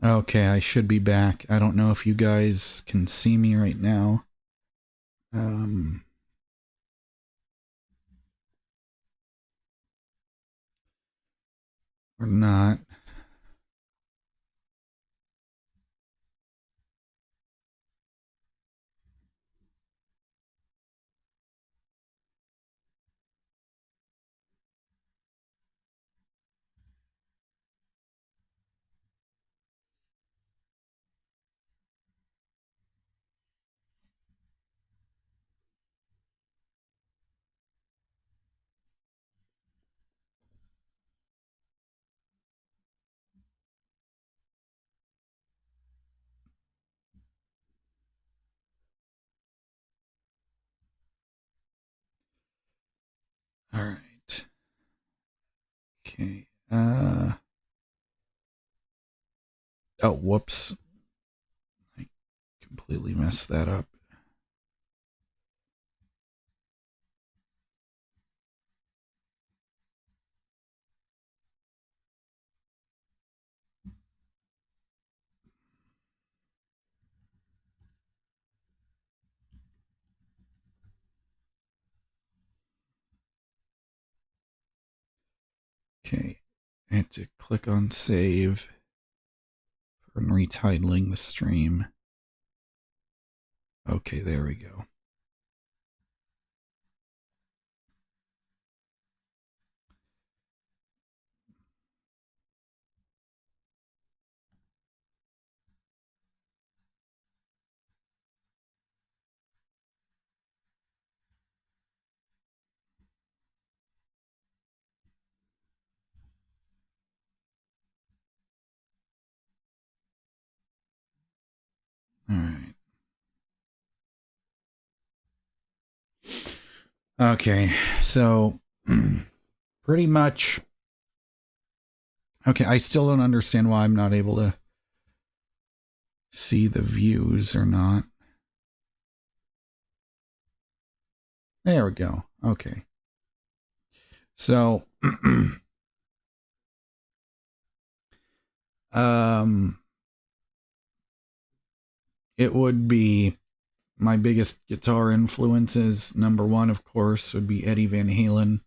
Okay, I should be back. I don't know if you guys can see me right now. Or not. All right. Okay. Oh, whoops. I completely messed that up. Okay. I had to click on save for retitling the stream. Okay, there we go. All right. Okay, so pretty much. Okay, I still don't understand why I'm not able to see the views or not. There we go. Okay. So, it would be my biggest guitar influences. Number one, of course, would be Eddie Van Halen.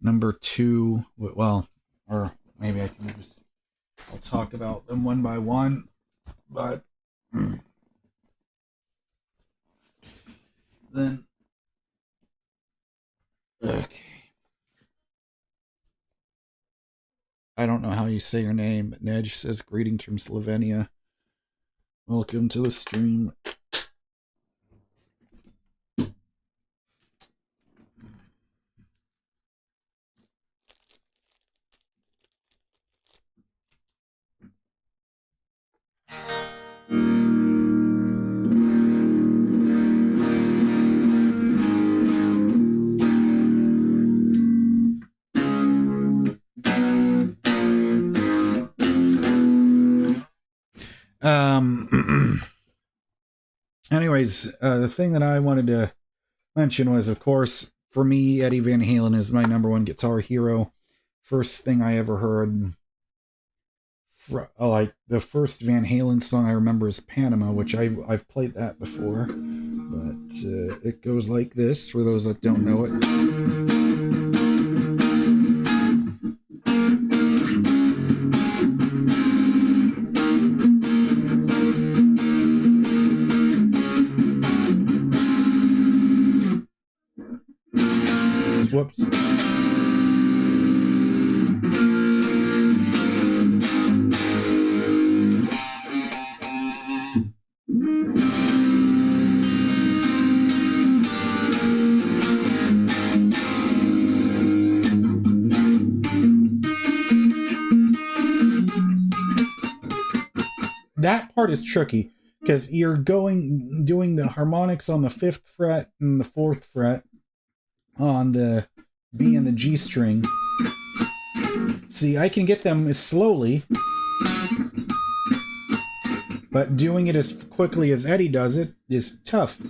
Number two, well, or maybe I can just, I'll talk about them one by one, but then, okay. I don't know how you say your name, but Nedge says greetings from Slovenia. Welcome to the stream. Anyways, the thing that I wanted to mention was, of course, for me, Eddie Van Halen is my number one guitar hero. First thing I ever heard, like the first Van Halen song I remember is Panama, which I've played that before, but it goes like this for those that don't know it. Whoops. That part is tricky because you're doing the harmonics on the 5th fret and the 4th fret on the B and the G string. See, I can get them as slowly, but doing it as quickly as Eddie does it is tough.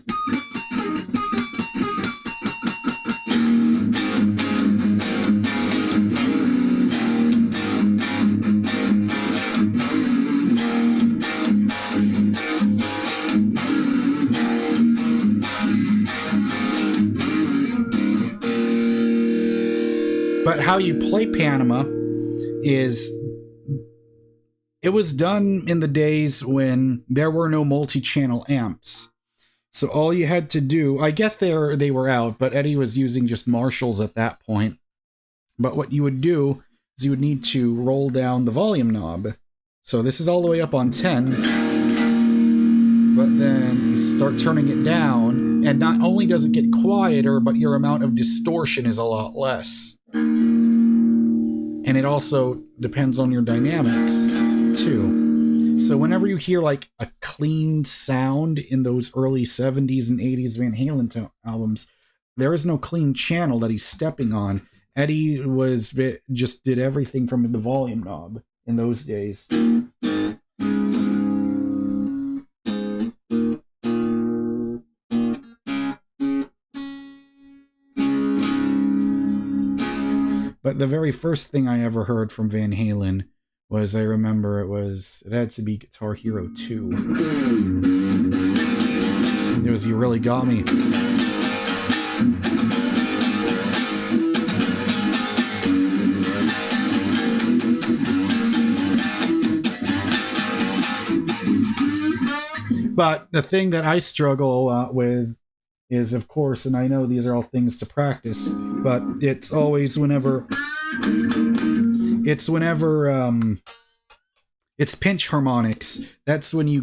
how you play Panama is, it was done in the days when there were no multi-channel amps. So all you had to do, I guess they were out, but Eddie was using just Marshalls at that point. But what you would do is you would need to roll down the volume knob. So this is all the way up on 10, but then you start turning it down, and not only does it get quieter, but your amount of distortion is a lot less. And it also depends on your dynamics, too. So whenever you hear like a clean sound in those early 70s and 80s Van Halen albums, there is no clean channel that he's stepping on. Eddie just did everything from the volume knob in those days. But the very first thing I ever heard from Van Halen was, I remember it had to be Guitar Hero 2. It was You Really Got Me. But the thing that I struggle a lot with is, of course, and I know these are all things to practice, but it's always whenever it's pinch harmonics. That's when you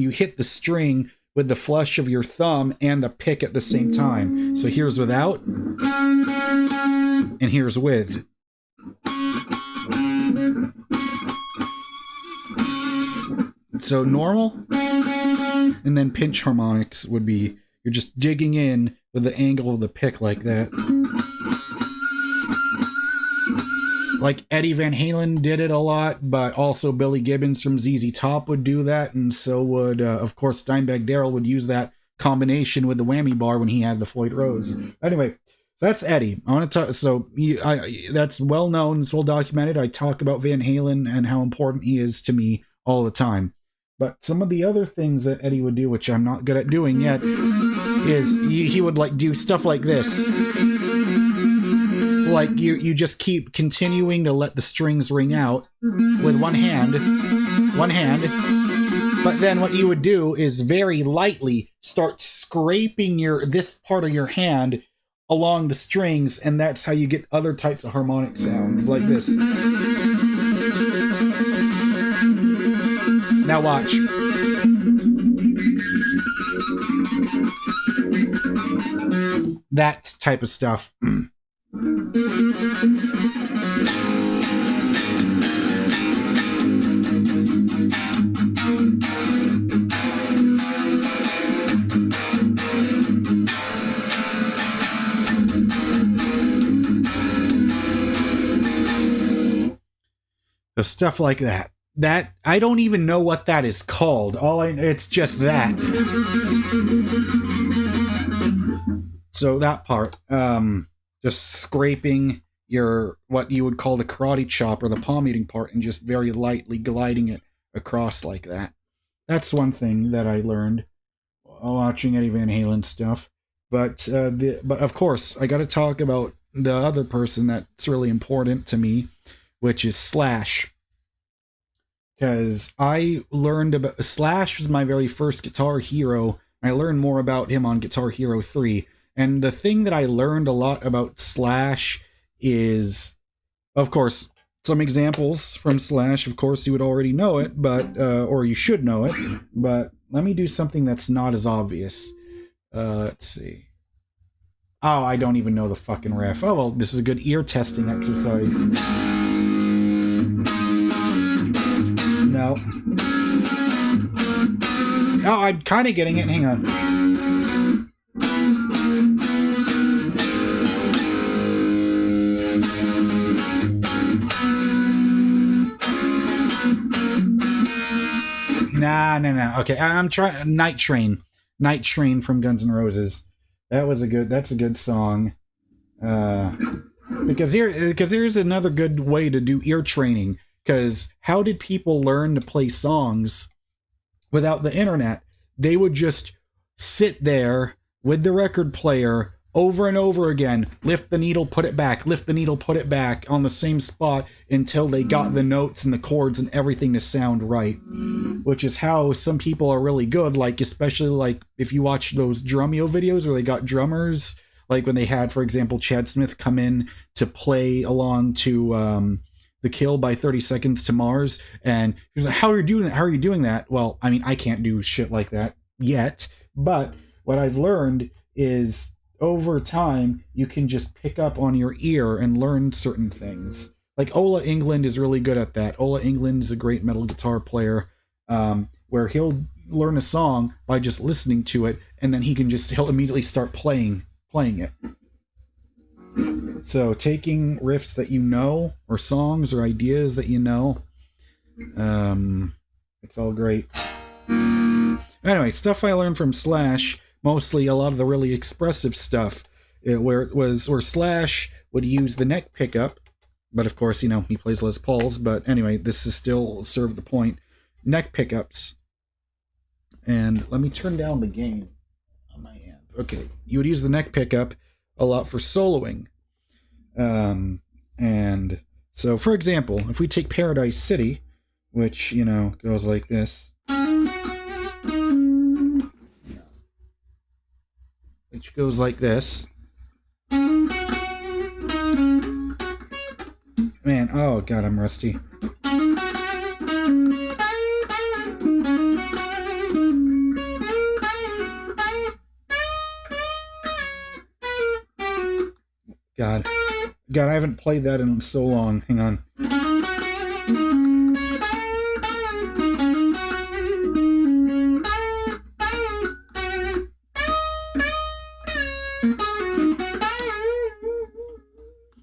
hit the string with the flush of your thumb and the pick at the same time. So here's without, and here's with. So normal, and then pinch harmonics would be, you're just digging in with the angle of the pick like that. Like Eddie Van Halen did it a lot, but also Billy Gibbons from ZZ Top would do that, and so would, of course, Dimebag Darrell would use that combination with the whammy bar when he had the Floyd Rose. Anyway, that's Eddie. I want to talk. So that's well known. It's well documented. I talk about Van Halen and how important he is to me all the time. But some of the other things that Eddie would do, which I'm not good at doing yet, is he would like do stuff like this. Like you just keep continuing to let the strings ring out with one hand. But then what you would do is very lightly start scraping this part of your hand along the strings, and that's how you get other types of harmonic sounds like this. Now watch. That type of stuff. So stuff like that. That I don't even know what that is called. It's just that. So that part, just scraping what you would call the karate chop or the palm eating part, and just very lightly gliding it across like that. That's one thing that I learned while watching Eddie Van Halen stuff. But of course, I got to talk about the other person that's really important to me, which is Slash. Because I learned about Slash was my very first Guitar Hero. I learned more about him on Guitar Hero 3. And the thing that I learned a lot about Slash is, of course, some examples from Slash. Of course, you would already know it, but or you should know it. But let me do something that's not as obvious. Let's see. Oh, I don't even know the fucking riff. Oh, well, this is a good ear testing exercise. No. Oh, I'm kind of getting it. Hang on. Nah. Okay, I'm trying. Night Train from Guns N' Roses. That's a good song. Because here's another good way to do ear training. Because how did people learn to play songs without the internet? They would just sit there with the record player, over and over again. Lift the needle, put it back, lift the needle, put it back on the same spot until they got the notes and the chords and everything to sound right. Which is how some people are really good, like especially like if you watch those Drumeo videos where they got drummers, like when they had, for example, Chad Smith come in to play along to The Kill by 30 Seconds to Mars, and he was like, how are you doing that? How are you doing that? Well, I mean, I can't do shit like that yet, but what I've learned is over time, you can just pick up on your ear and learn certain things. Like Ola England is really good at that. Ola England is a great metal guitar player, where he'll learn a song by just listening to it, and then he'll immediately start playing it. So taking riffs that you know, or songs or ideas that you know, it's all great. Anyway, stuff I learned from Slash, mostly a lot of the really expressive stuff, where Slash would use the neck pickup, but of course, you know, he plays Les Pauls, but anyway, this is still serve the point. Neck pickups. And let me turn down the gain on my amp. Okay, you would use the neck pickup a lot for soloing. And so, for example, if we take Paradise City, which, you know, goes like this. Which goes like this. Man, oh god, I'm rusty. God, I haven't played that in so long. Hang on.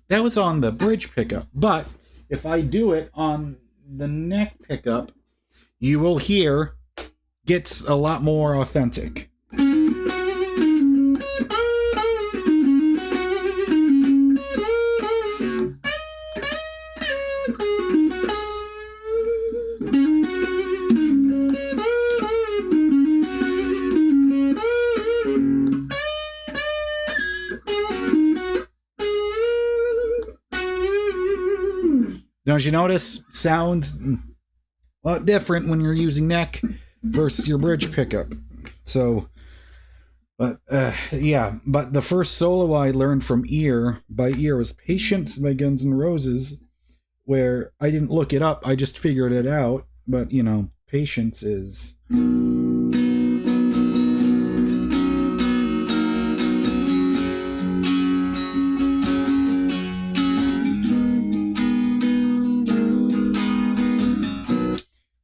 That was on the bridge pickup, but if I do it on the neck pickup, you will hear gets a lot more authentic. Don't you notice? Sounds a lot different when you're using neck versus your bridge pickup. So, but but the first solo I learned from ear was Patience by Guns N' Roses, where I didn't look it up, I just figured it out. But, you know, Patience is...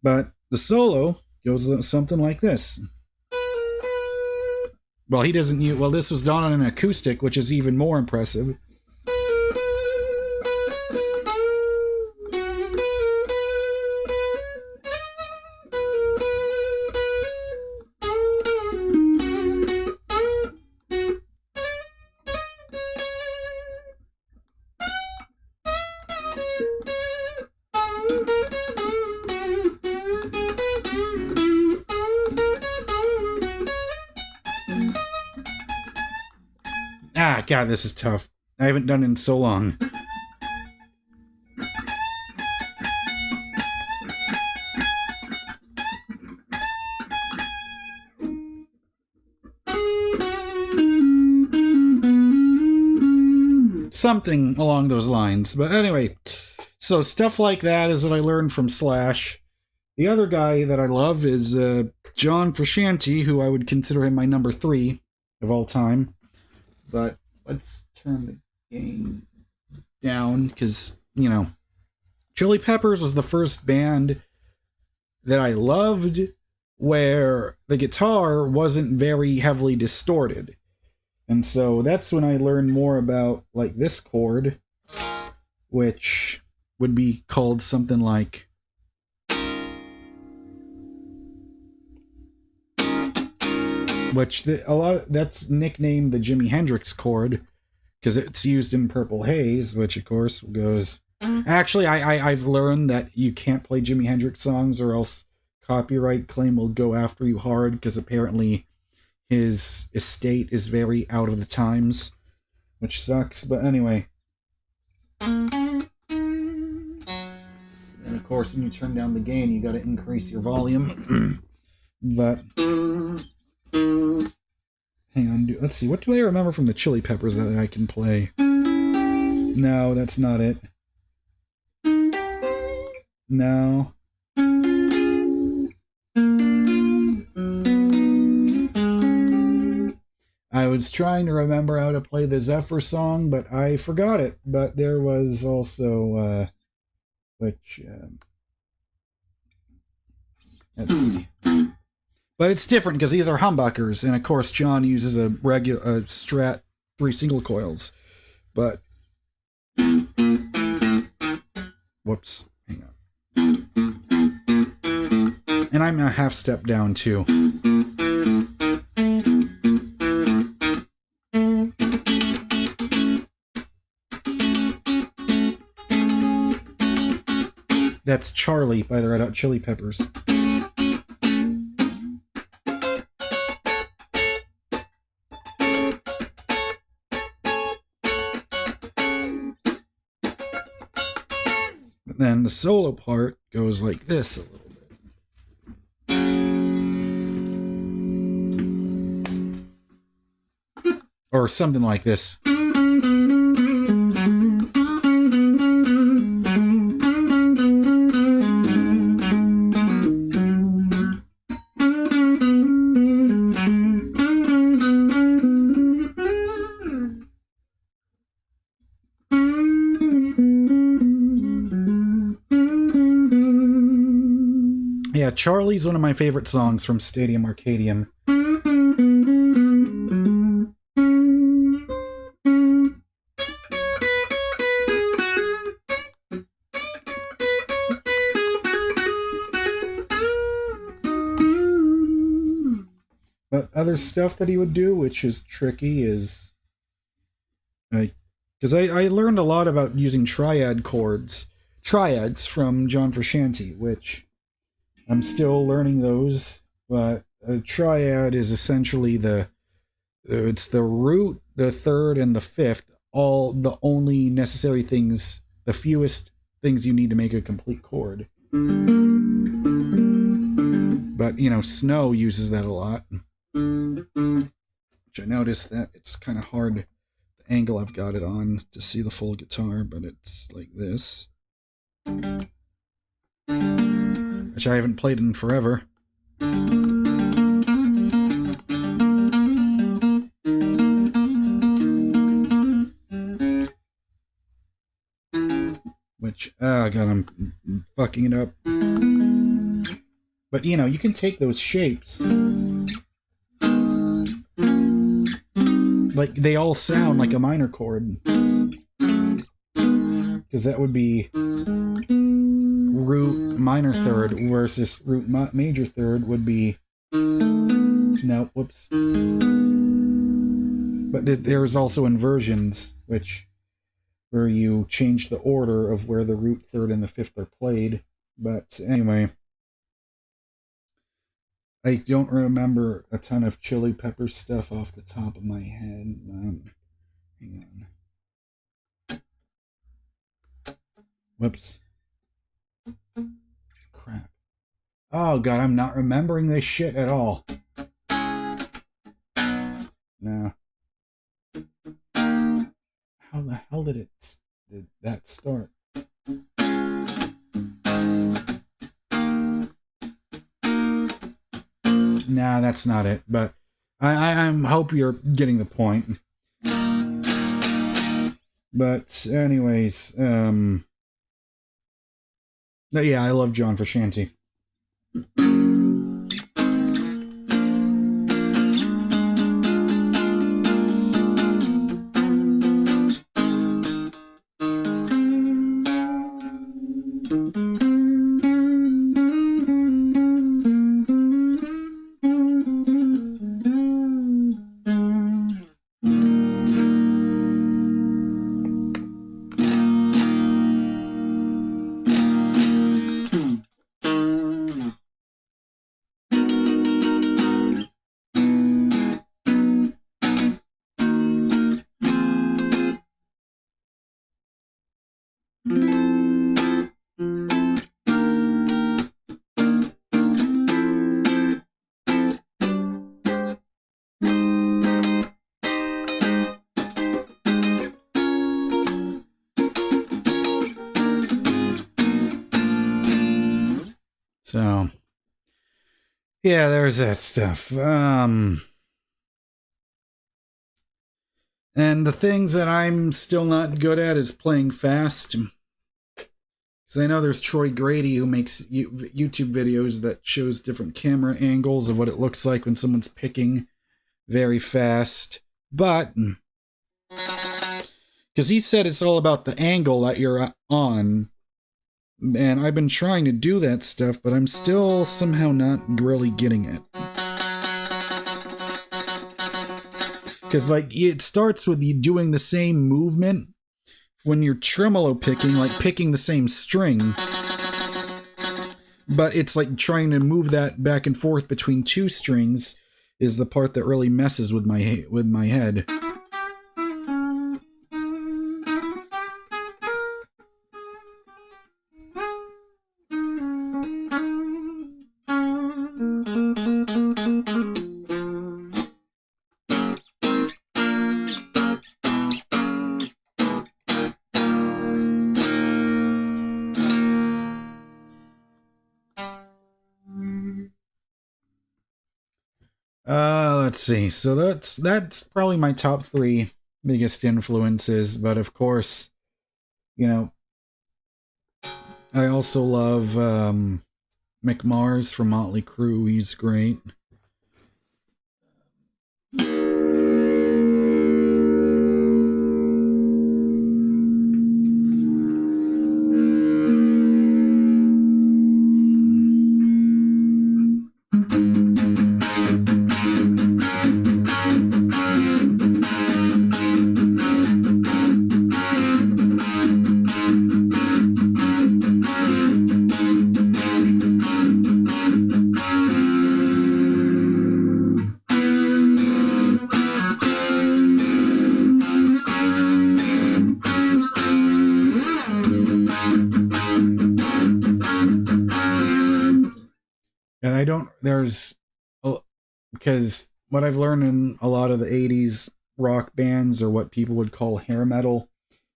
But the solo goes something like this. Well, he doesn't use... Well, this was done on an acoustic, which is even more impressive. Ah, God, this is tough. I haven't done it in so long. Something along those lines. But anyway, so stuff like that is what I learned from Slash. The other guy that I love is John Frusciante, who I would consider him my number 3 of all time. But let's turn the gain down because, you know, Chili Peppers was the first band that I loved where the guitar wasn't very heavily distorted. And so that's when I learned more about, like, this chord, which would be called something like... that's nicknamed the Jimi Hendrix chord because it's used in Purple Haze, which of course goes... Actually, I've learned that you can't play Jimi Hendrix songs or else copyright claim will go after you hard because apparently his estate is very out of the times. which sucks, but anyway. And of course, when you turn down the gain, you got to increase your volume. But hang on, let's see. What do I remember from the Chili Peppers that I can play? No, that's not it. No. I was trying to remember how to play the Zephyr song, but I forgot it. But there was also, let's see. But it's different because these are humbuckers, and of course John uses a regular Strat 3 single coils. But whoops, hang on. And I'm a half step down too. That's Charlie by the Red Hot Chili Peppers. But then the solo part goes like this a little bit. Or something like this. Yeah, Charlie's one of my favorite songs from Stadium Arcadium. But other stuff that he would do, which is tricky, is because I learned a lot about using triads from John Frusciante, which I'm still learning those. But a triad is essentially it's the root, the third, and the fifth, all the only necessary things, the fewest things you need to make a complete chord. But, you know, Snow uses that a lot. Which I noticed that it's kind of hard, the angle I've got it on, to see the full guitar, but it's like this. Which I haven't played in forever. Which, oh god, I'm fucking it up. But, you know, you can take those shapes. Like, they all sound like a minor chord. Because that would be root minor third versus root major third would be... No, whoops. But there's also inversions, where you change the order of where the root third and the fifth are played. But anyway... I don't remember a ton of Chili Pepper stuff off the top of my head. Hang on. Whoops. Crap. Oh god, I'm not remembering this shit at all. No. How the hell did that start? Nah, that's not it, but I hope you're getting the point. But anyways, yeah, I love John Frusciante. So, yeah, there's that stuff. And the things that I'm still not good at is playing fast. Because I know there's Troy Grady who makes YouTube videos that shows different camera angles of what it looks like when someone's picking very fast. But, because he said it's all about the angle that you're on. And I've been trying to do that stuff, but I'm still somehow not really getting it. Because, like, it starts with you doing the same movement when you're tremolo picking, like picking the same string. But it's like trying to move that back and forth between two strings is the part that really messes with my head. Let's see. So that's probably my top 3 biggest influences. But of course, you know, I also love Mick Mars from Motley Crue. He's great. And I don't, because what I've learned in a lot of the 80s rock bands, or what people would call hair metal,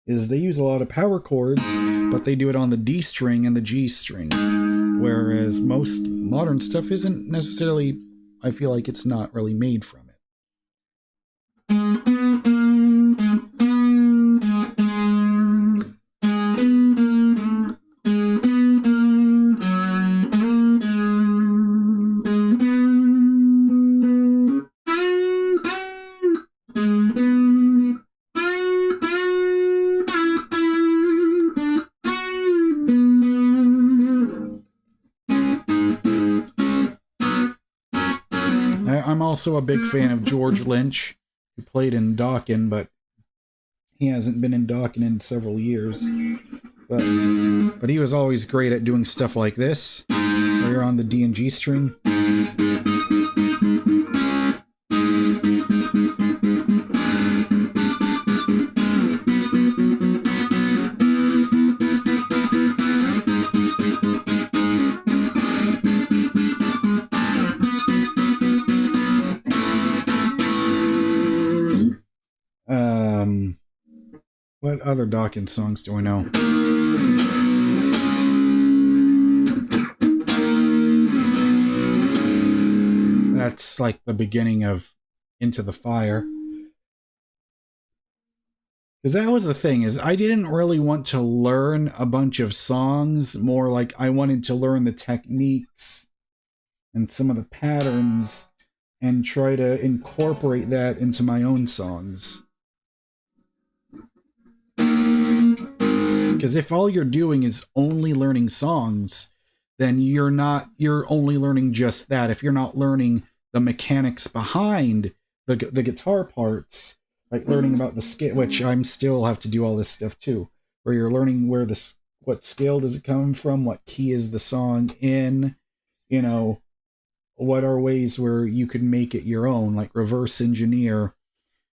is they use a lot of power chords, but they do it on the D string and the G string. Whereas most modern stuff isn't necessarily, I feel like it's not really made from it. I'm also a big fan of George Lynch, who played in Dokken, but he hasn't been in Dokken in several years. But he was always great at doing stuff like this, where you're on the D and G string. What other Dokken songs do I know? That's like the beginning of Into the Fire. Because that was the thing, is I didn't really want to learn a bunch of songs, more like I wanted to learn the techniques and some of the patterns and try to incorporate that into my own songs. Because if all you're doing is only learning songs, then you're only learning just that. If you're not learning the mechanics behind the guitar parts, like learning about the scale, which I'm still have to do all this stuff too, where you're learning what scale does it come from, what key is the song in, what are ways where you could make it your own, like reverse engineer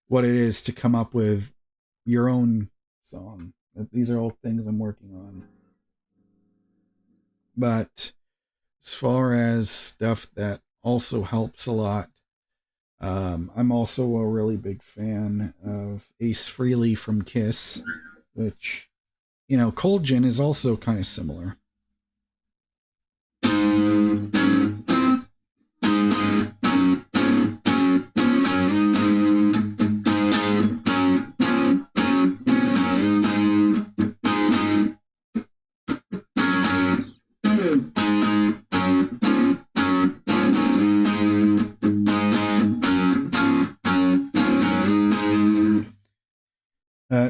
what it is to come up with your own song. These are all things I'm working on. But as far as stuff that also helps a lot, I'm also a really big fan of Ace Frehley from Kiss, which, Cold Gin is also kind of similar.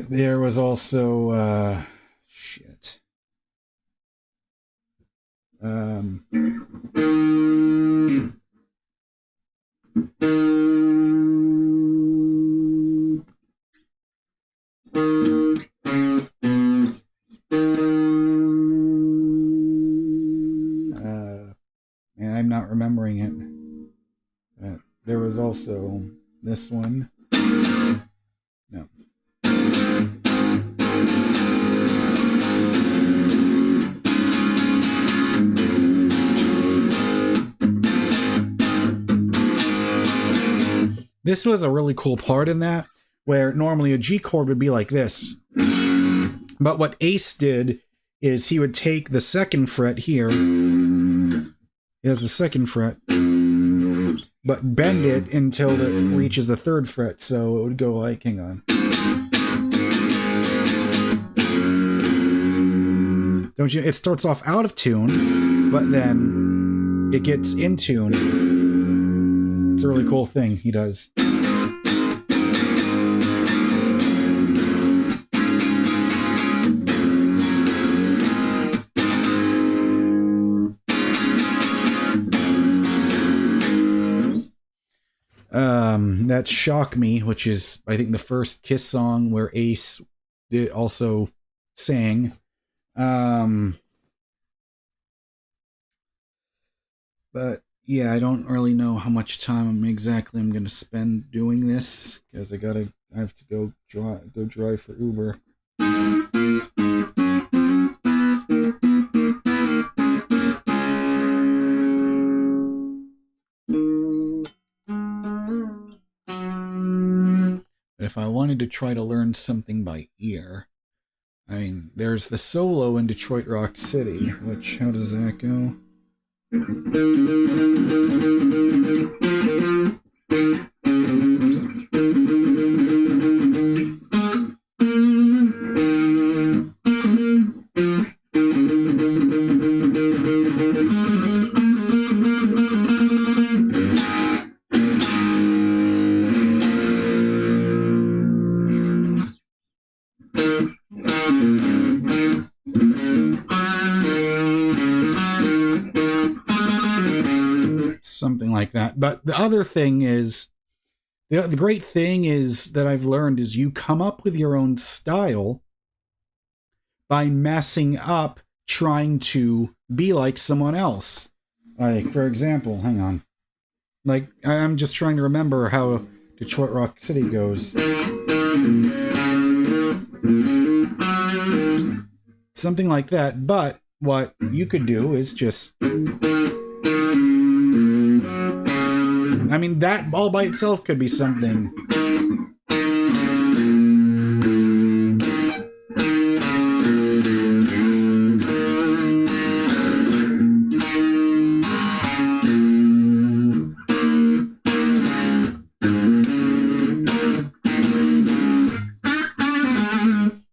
There was also shit. And I'm not remembering it. There was also this one. No. This was a really cool part in that, where normally a G chord would be like this. But what Ace did is he would take the second fret here. He has the second fret, but bend it until it reaches the third fret. So it would go like, hang on. Don't you? It starts off out of tune, but then it gets in tune. It's a really cool thing he does. That Shock Me, which is, I think, the first Kiss song where Ace also sang. But yeah, I don't really know how much time I'm going to spend doing this, because I have to go drive for Uber. If I wanted to try to learn something by ear, I mean, there's the solo in Detroit Rock City, which, how does that go? Something like that. But the other thing is, the great thing is that I've learned is you come up with your own style by messing up trying to be like someone else. Like, for example, hang on. Like, I'm just trying to remember how Detroit Rock City goes. Something like that. But what you could do is just... I mean, that all by itself could be something.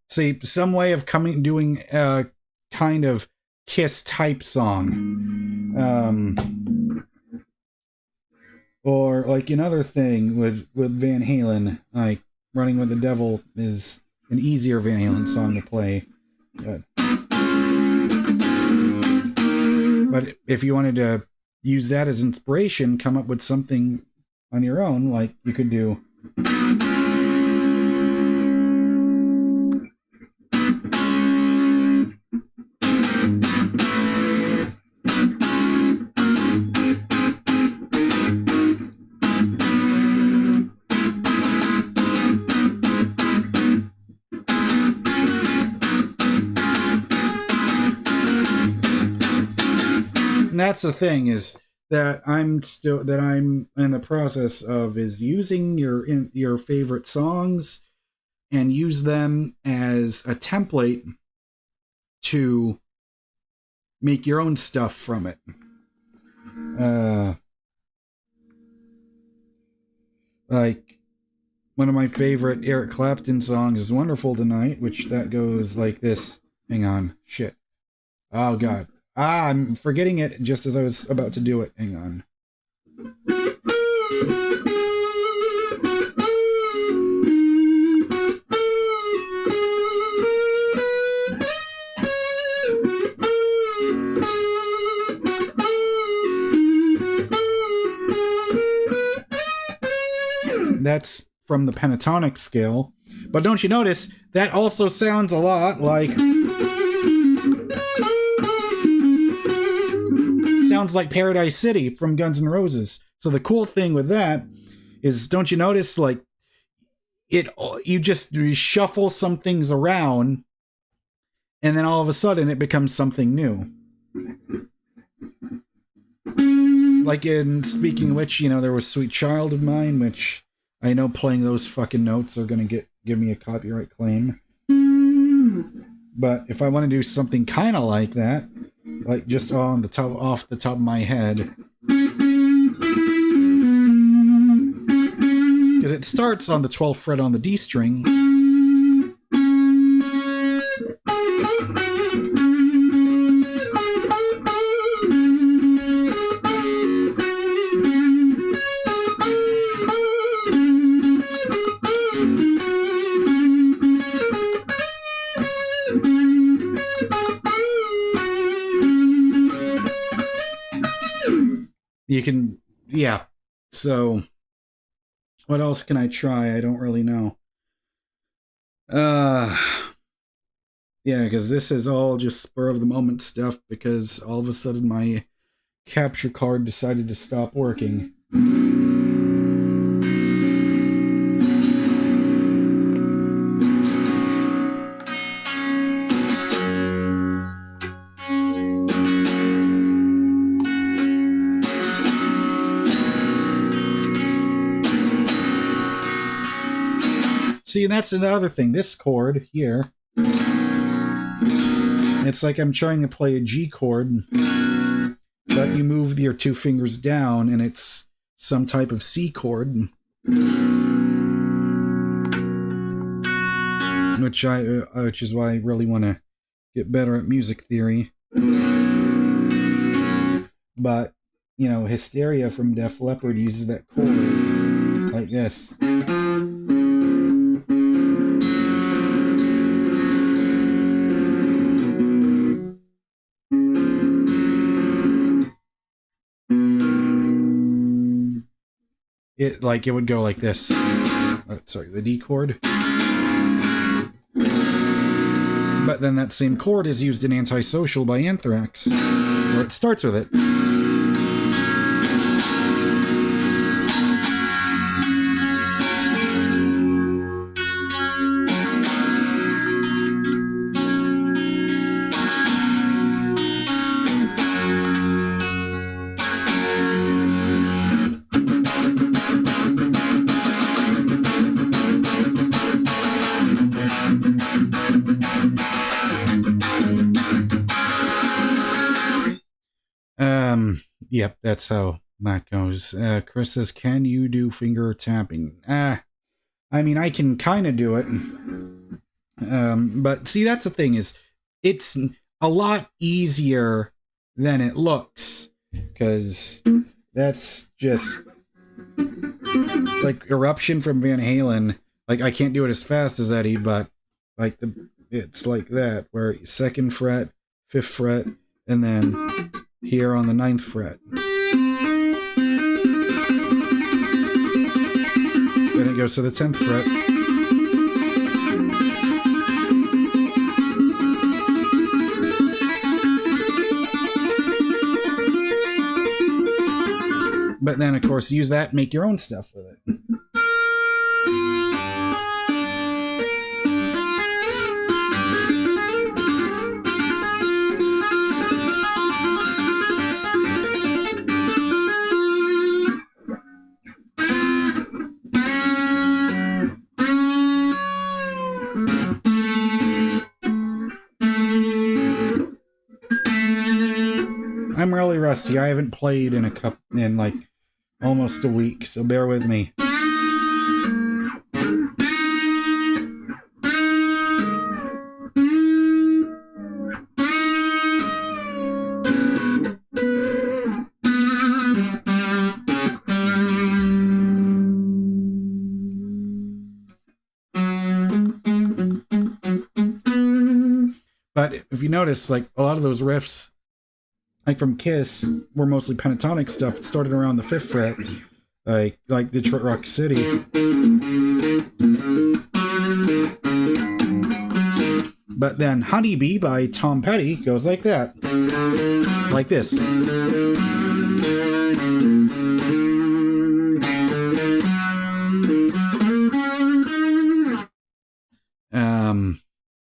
See, some way of doing a kind of Kiss type song. Or, like, another thing with Van Halen, like, Running with the Devil is an easier Van Halen song to play. But if you wanted to use that as inspiration, come up with something on your own, like, you could do... And that's the thing, is that I'm in the process of is using your favorite songs and use them as a template to make your own stuff from it. Like, one of my favorite Eric Clapton songs is Wonderful Tonight, which that goes like this. Hang on. Shit. Oh, God. I'm forgetting it just as I was about to do it. Hang on. That's from the pentatonic scale. But don't you notice, that also sounds a lot like... sounds like Paradise City from Guns N' Roses. So the cool thing with that is, don't you notice, like, you just shuffle some things around, and then all of a sudden it becomes something new. Like in speaking of which, you know, there was Sweet Child of Mine, which I know playing those fucking notes are going to give me a copyright claim. But if I want to do something kind of like that, like just off the top of my head, because it starts on the 12th fret on the D string. You can, yeah. So, what else can I try? I don't really know. Yeah, because this is all just spur of the moment stuff, because all of a sudden my capture card decided to stop working. See, and that's another thing. This chord here, it's like I'm trying to play a G chord, but you move your two fingers down, and it's some type of C chord, which is why I really want to get better at music theory. But you know, Hysteria from Def Leppard uses that chord like this. It would go like this. Sorry, the D chord. But then that same chord is used in Antisocial by Anthrax, where it starts with it. Yep, that's how that goes. Chris says, can you do finger tapping? I mean, I can kind of do it. But see, that's the thing, is it's a lot easier than it looks. Because that's just... like Eruption from Van Halen. Like, I can't do it as fast as Eddie, but like it's like that, where 2nd fret, 5th fret, and then here on the 9th fret. Then it goes to the 10th fret. But then, of course, use that and make your own stuff with it. I'm really rusty. I haven't played in like almost a week, so bear with me. But if you notice, like a lot of those riffs, like from Kiss, were mostly pentatonic stuff. It started around the 5th fret, like Detroit Rock City. But then Honeybee by Tom Petty goes like that. Like this.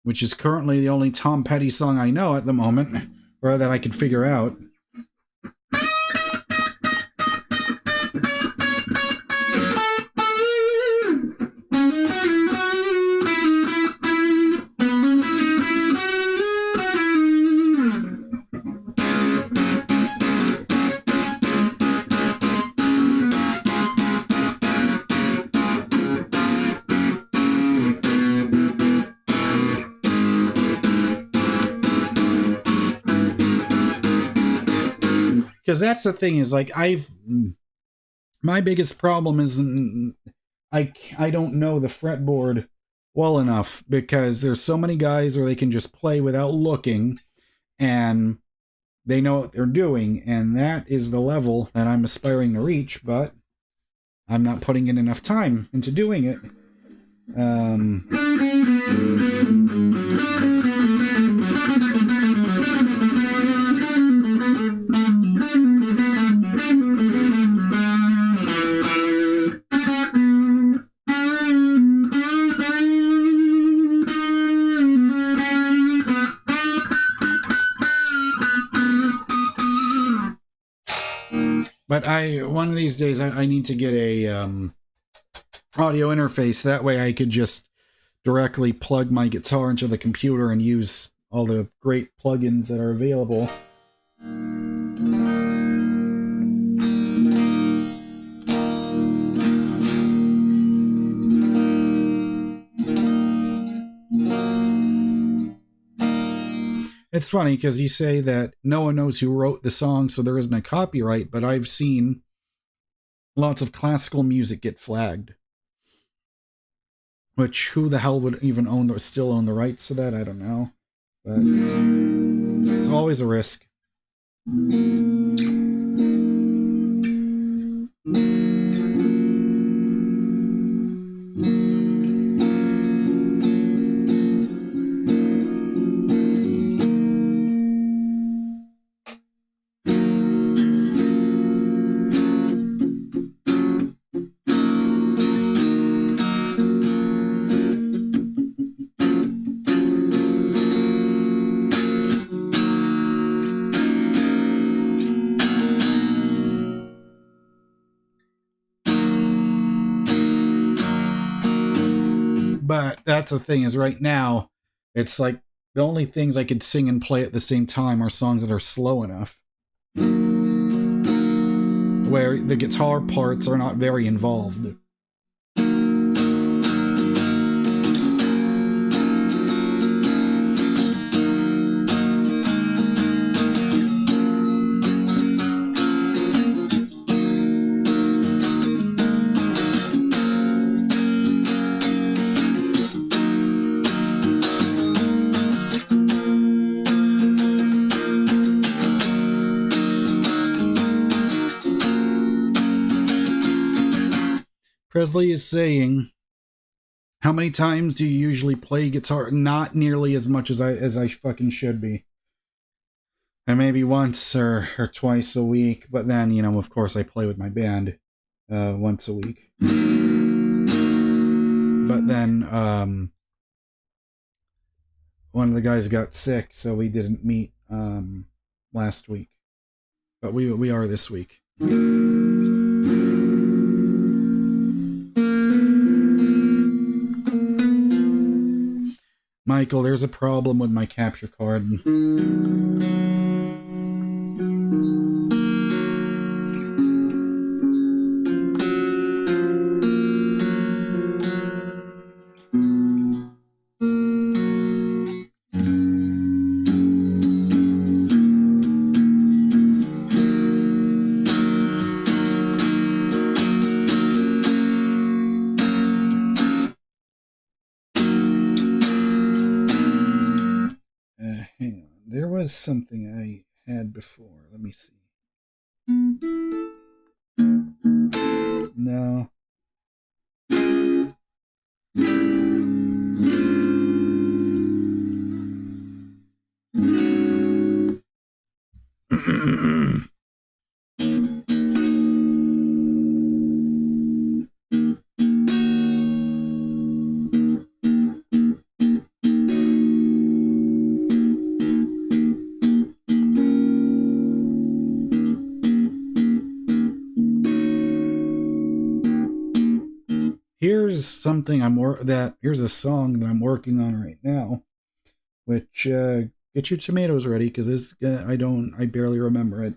Which is currently the only Tom Petty song I know at the moment, or that I could figure out. Because that's the thing is, like, my biggest problem is I don't know the fretboard well enough, because there's so many guys where they can just play without looking and they know what they're doing, and that is the level that I'm aspiring to reach, but I'm not putting in enough time into doing it. But one of these days I need to get a audio interface. That way I could just directly plug my guitar into the computer and use all the great plugins that are available. It's funny because you say that no one knows who wrote the song, so there isn't a copyright, but I've seen lots of classical music get flagged. Which, who the hell would even still own the rights to that? I don't know. But it's always a risk. But that's the thing, is right now, it's like the only things I could sing and play at the same time are songs that are slow enough, where the guitar parts are not very involved. Presley is saying, how many times do you usually play guitar? Not nearly as much as I fucking should be. And maybe once or twice a week, but then, you know, of course I play with my band once a week. But then one of the guys got sick, so we didn't meet last week. But we are this week. Michael, there's a problem with my capture card. Hang on. There was something I had before. Let me see. No. Here's something here's a song that I'm working on right now, which get your tomatoes ready because this I barely remember it.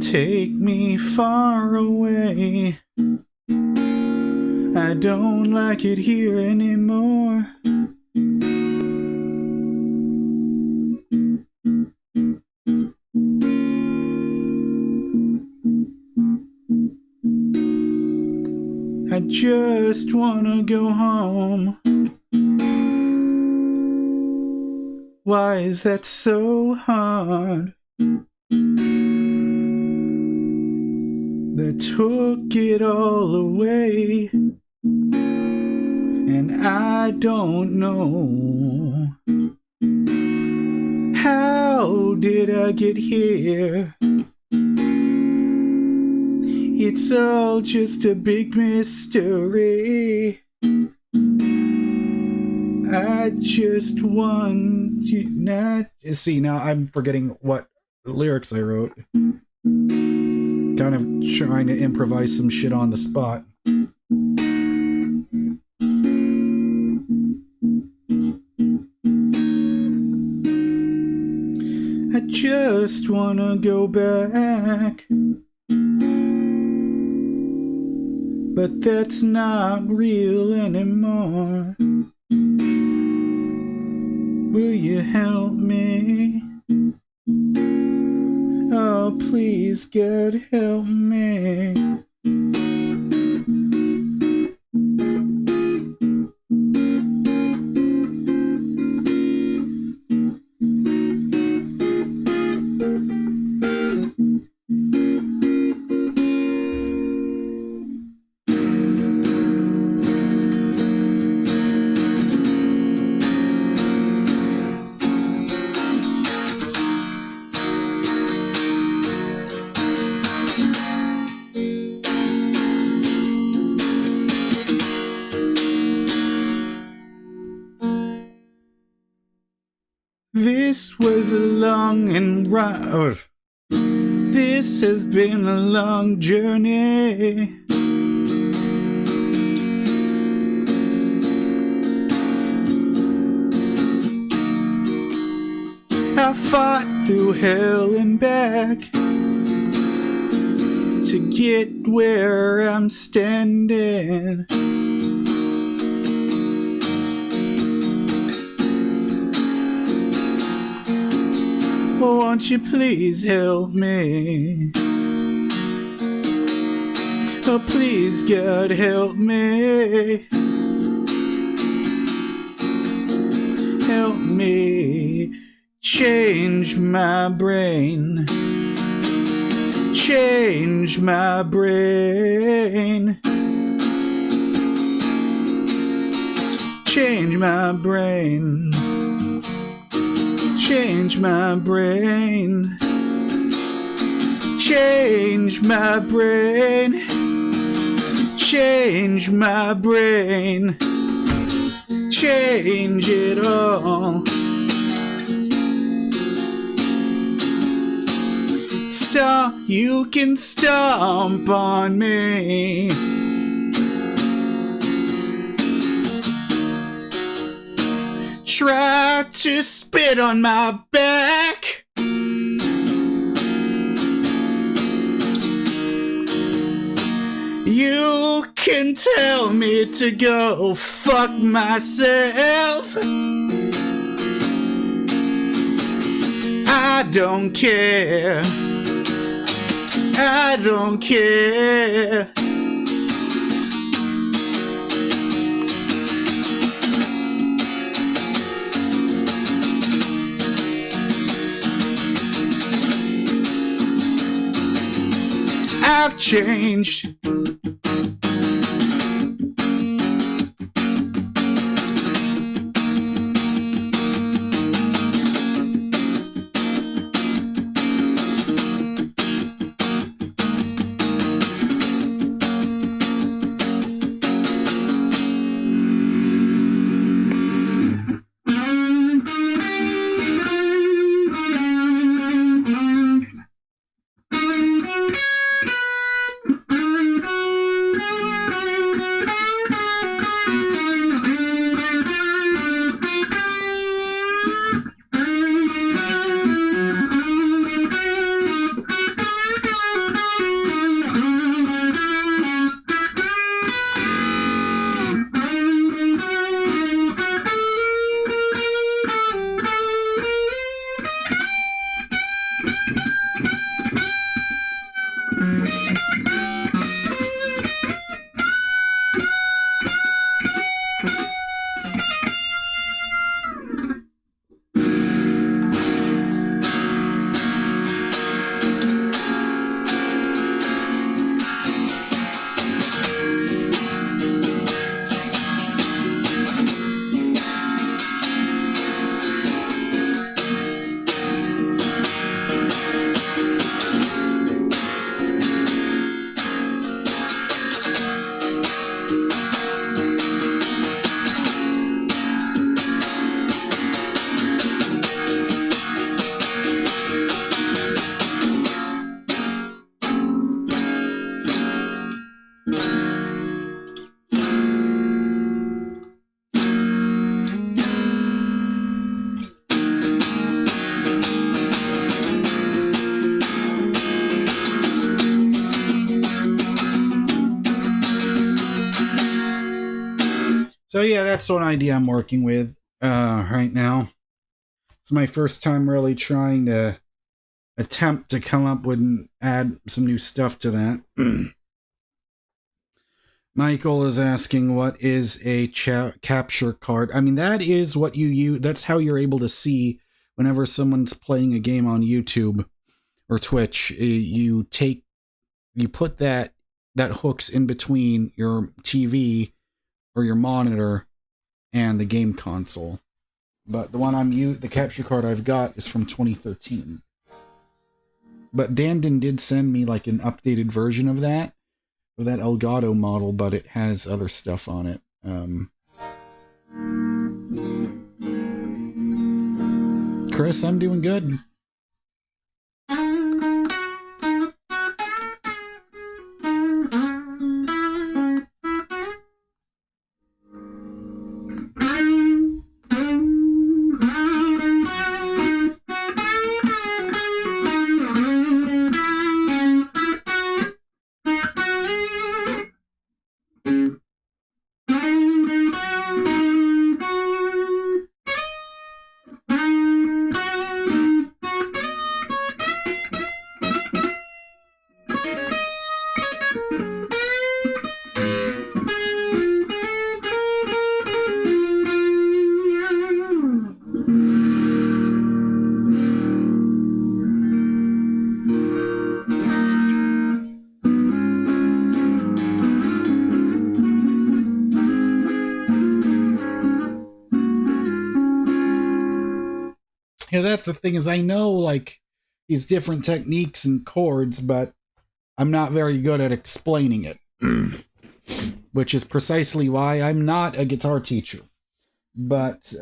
Take me far away. I don't like it here anymore. I just wanna go home. Why is that so hard? They took it all away, and I don't know. How did I get here? It's all just a big mystery. I just want you not. See, now I'm forgetting what lyrics I wrote. Kind of trying to improvise some shit on the spot. I just wanna go back, but that's not real anymore. Will you help me? Oh, please, God, help me. This was a long and rough. This has been a long journey. I fought through hell and back to get where I'm standing. Won't you please help me? Oh, please, God, help me. Help me change my brain. Change my brain. Change my brain. Change my brain. Change my brain. Change my brain. Change it all. You can stomp on me. Try to spit on my back. You can tell me to go fuck myself. I don't care. I don't care. I've changed. So yeah, that's one idea I'm working with right now. It's my first time really trying to attempt to come up with and add some new stuff to that. Michael is asking, what is a capture card? I mean, that is what you use. That's how you're able to see whenever someone's playing a game on YouTube or Twitch. You put that hooks in between your TV or your monitor and the game console. But the one the capture card I've got is from 2013. But Dandon did send me like an updated version of that Elgato model, but it has other stuff on it. Chris, I'm doing good. Because that's the thing, is I know like these different techniques and chords, but I'm not very good at explaining it. Which is precisely why I'm not a guitar teacher. But that's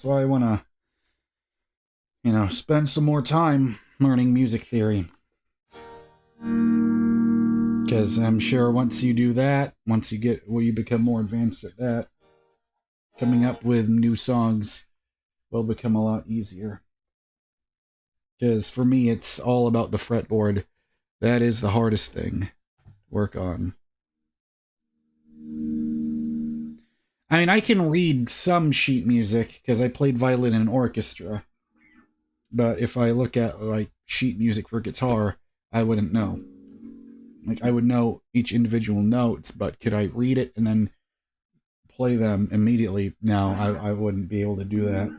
why I want to, spend some more time learning music theory. Because I'm sure once you do that, you become more advanced at that, coming up with new songs will become a lot easier. Because for me, it's all about the fretboard. That is the hardest thing to work on. I mean, I can read some sheet music because I played violin in an orchestra. But if I look at like sheet music for guitar, I wouldn't know. Like I would know each individual notes, but could I read it and then play them immediately? No, I wouldn't be able to do that.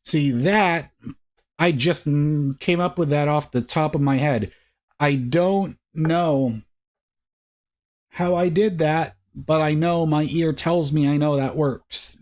See, that, I just came up with that off the top of my head. I don't know how I did that, but I know my ear tells me I know that works.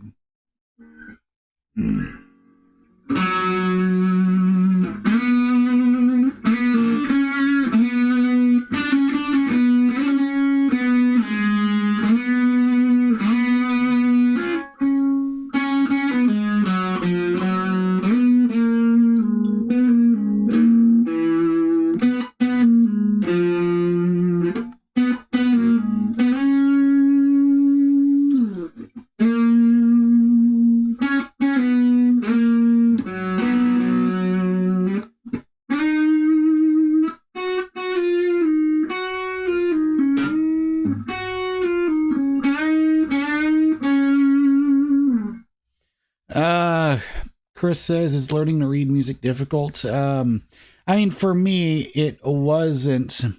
Chris says, is learning to read music difficult? I mean, for me, it wasn't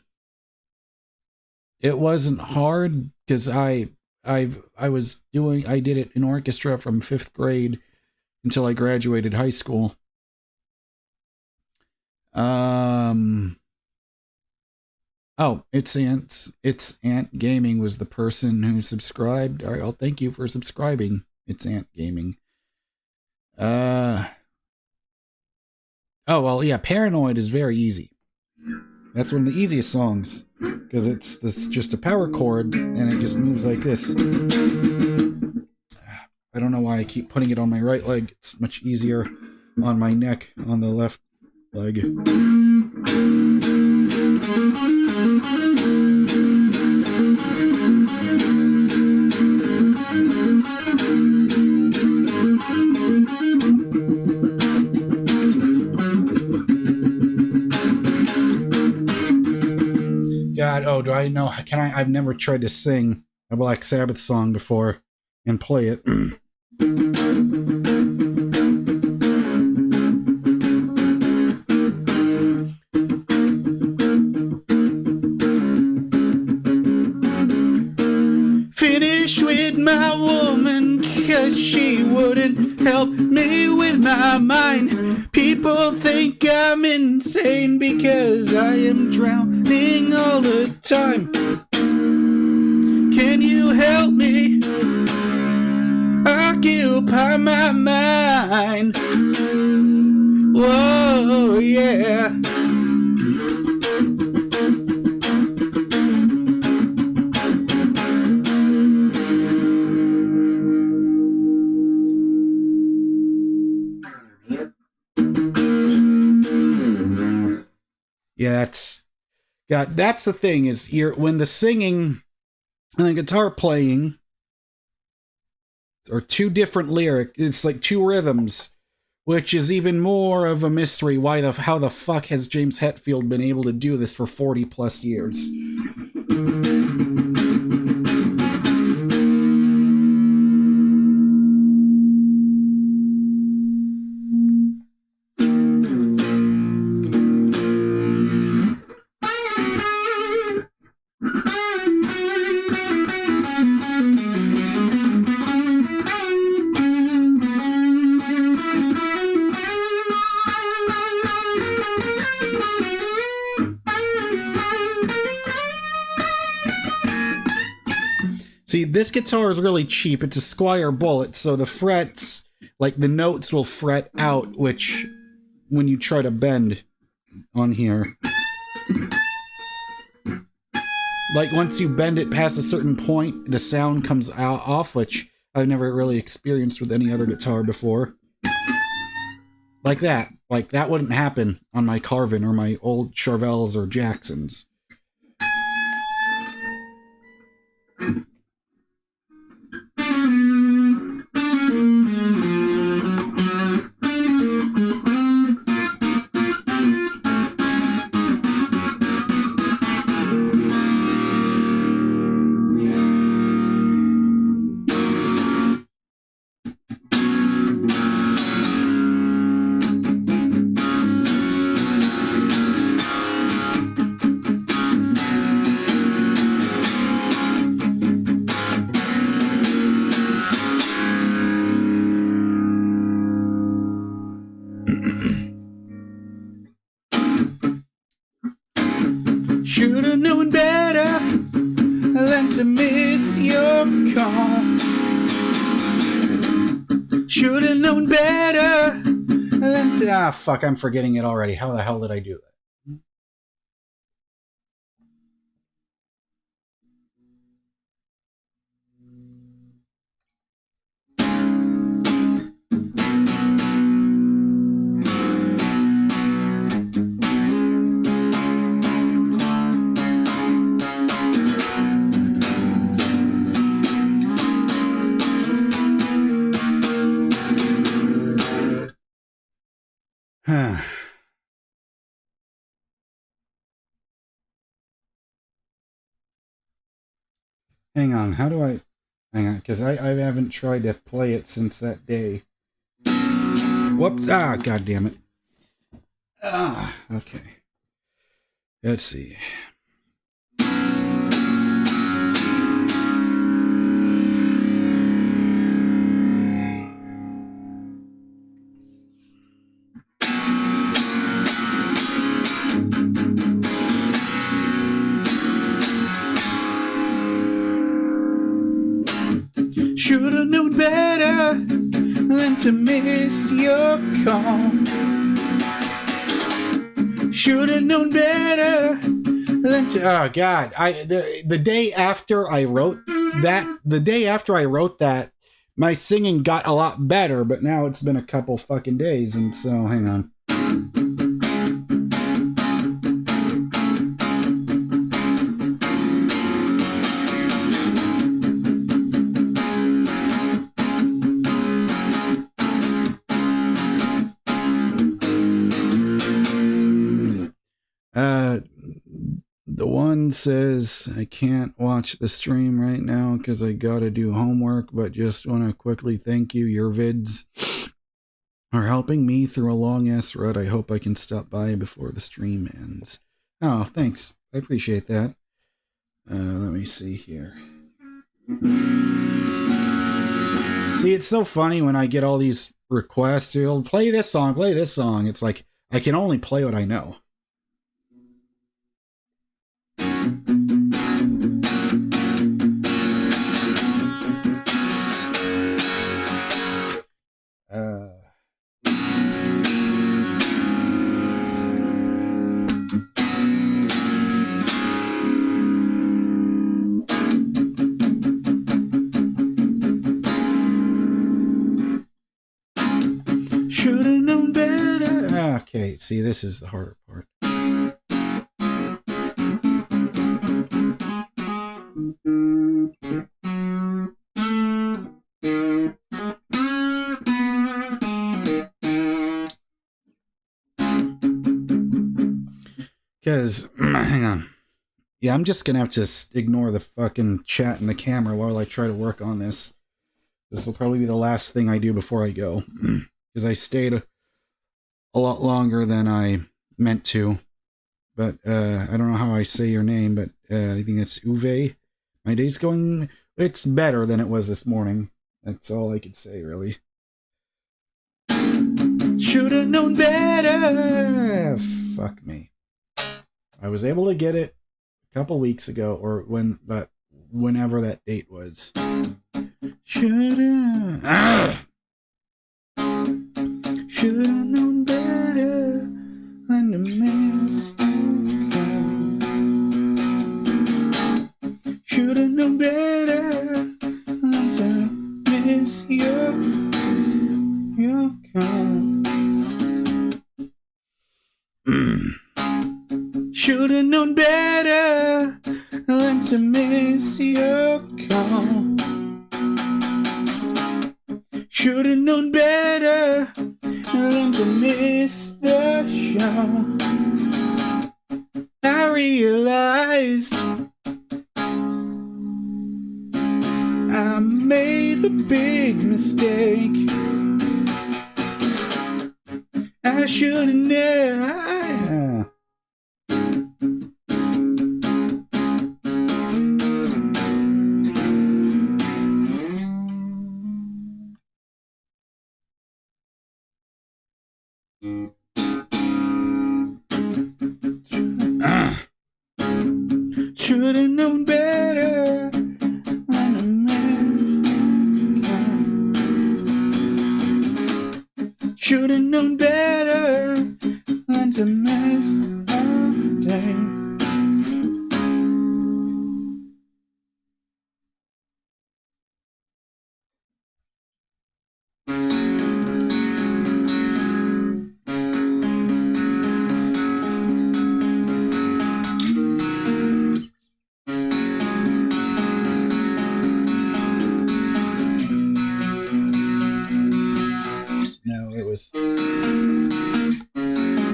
hard because I did it in orchestra from 5th grade until I graduated high school. Oh, it's Ant Gaming was the person who subscribed. All right, well, thank you for subscribing. It's Ant Gaming. Oh, well, yeah, Paranoid is very easy. That's one of the easiest songs, because it's just a power chord, and it just moves like this. I don't know why I keep putting it on my right leg. It's much easier on my neck, on the left leg. God, oh, do I know? I've never tried to sing a Black Sabbath song before and play it. Finish with my woman, 'cause she wouldn't help me with my mind. People think I'm insane because I am drowning all the time. Can you help me occupy my mind? Whoa, yeah. Yeah, that's the thing, is when the singing and the guitar playing are two different lyrics, it's like two rhythms, which is even more of a mystery. How the fuck has James Hetfield been able to do this for 40 plus years? See, this guitar is really cheap. It's a Squier Bullet, so the frets, like the notes will fret out, which when you try to bend on here, like once you bend it past a certain point, the sound comes off, which I've never really experienced with any other guitar before. Like that. Like that wouldn't happen on my Carvin or my old Charvels or Jacksons. Should've known better than to miss your call. Should've known better than to... Ah, fuck, I'm forgetting it already. How the hell did I do that? Hang on, how do I... Hang on, because I haven't tried to play it since that day. Whoops. Ah, god damn it. Ah, okay. Let's see. Should've known better than to miss your call. Should've known better than to... Oh God! The day after I wrote that, my singing got a lot better. But now it's been a couple fucking days, and so hang on. The one says, I can't watch the stream right now because I gotta do homework, but just want to quickly thank you. Your vids are helping me through a long-ass rut. I hope I can stop by before the stream ends. Oh, thanks. I appreciate that. Let me see here. See, it's so funny when I get all these requests. You'll play this song, play this song. It's like, I can only play what I know. Should've known better. Okay, see, this is the harder part. Because, hang on. Yeah, I'm just going to have to ignore the fucking chat and the camera while I try to work on this. This will probably be the last thing I do before I go. Because I stayed a lot longer than I meant to. But, I don't know how I say your name, but I think it's Uwe. My day's going... It's better than it was this morning. That's all I could say, really. Should've known better! Fuck me. I was able to get it a couple weeks ago, or whenever that date was. Should've known better than to miss. Should've known better than to miss your call. Should've known better than to miss the show. I realized I made a big mistake. I should've never. Should've known better. Should've known better than to miss a day. No, it was...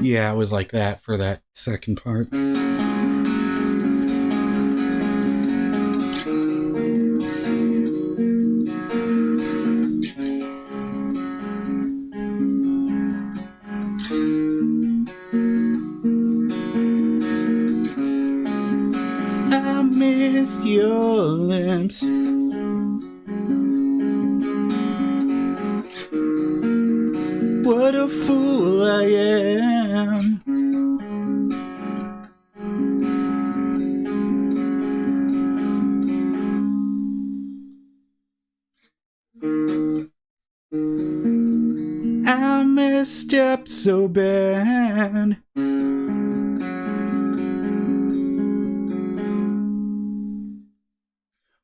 Yeah, it was like that for that second part. I missed your lips. What a fool I am. I messed up so bad.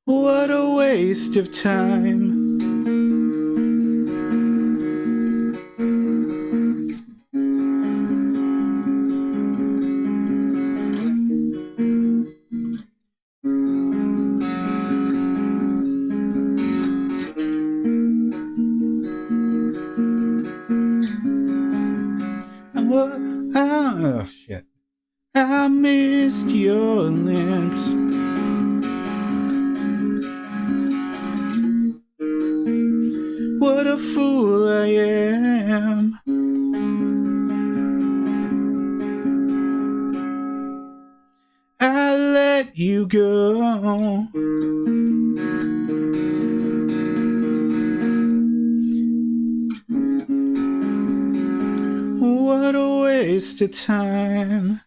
What a waste of time. Oh, shit. I missed your lips. What a fool I am. I let you go. What a waste of time.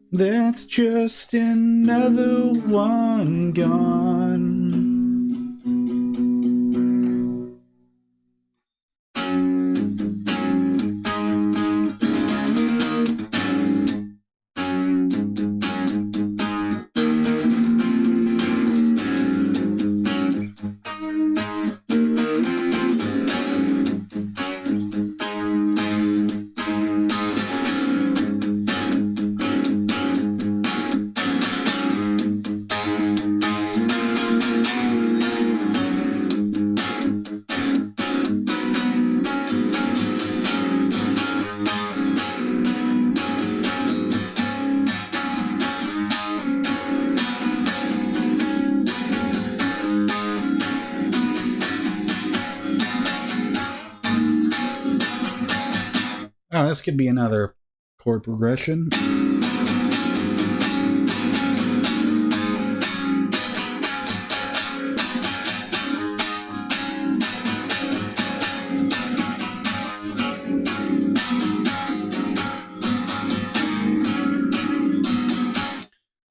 That's just another one gone. Oh, this could be another chord progression.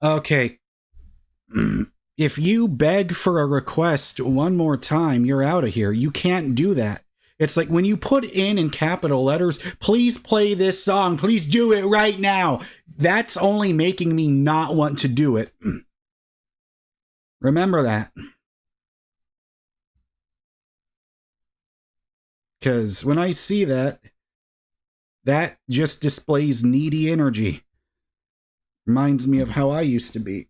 Okay. If you beg for a request one more time, you're out of here. You can't do that. It's like when you put in capital letters, please play this song. Please do it right now. That's only making me not want to do it. Remember that. Because when I see that, That just displays needy energy. Reminds me of how I used to be.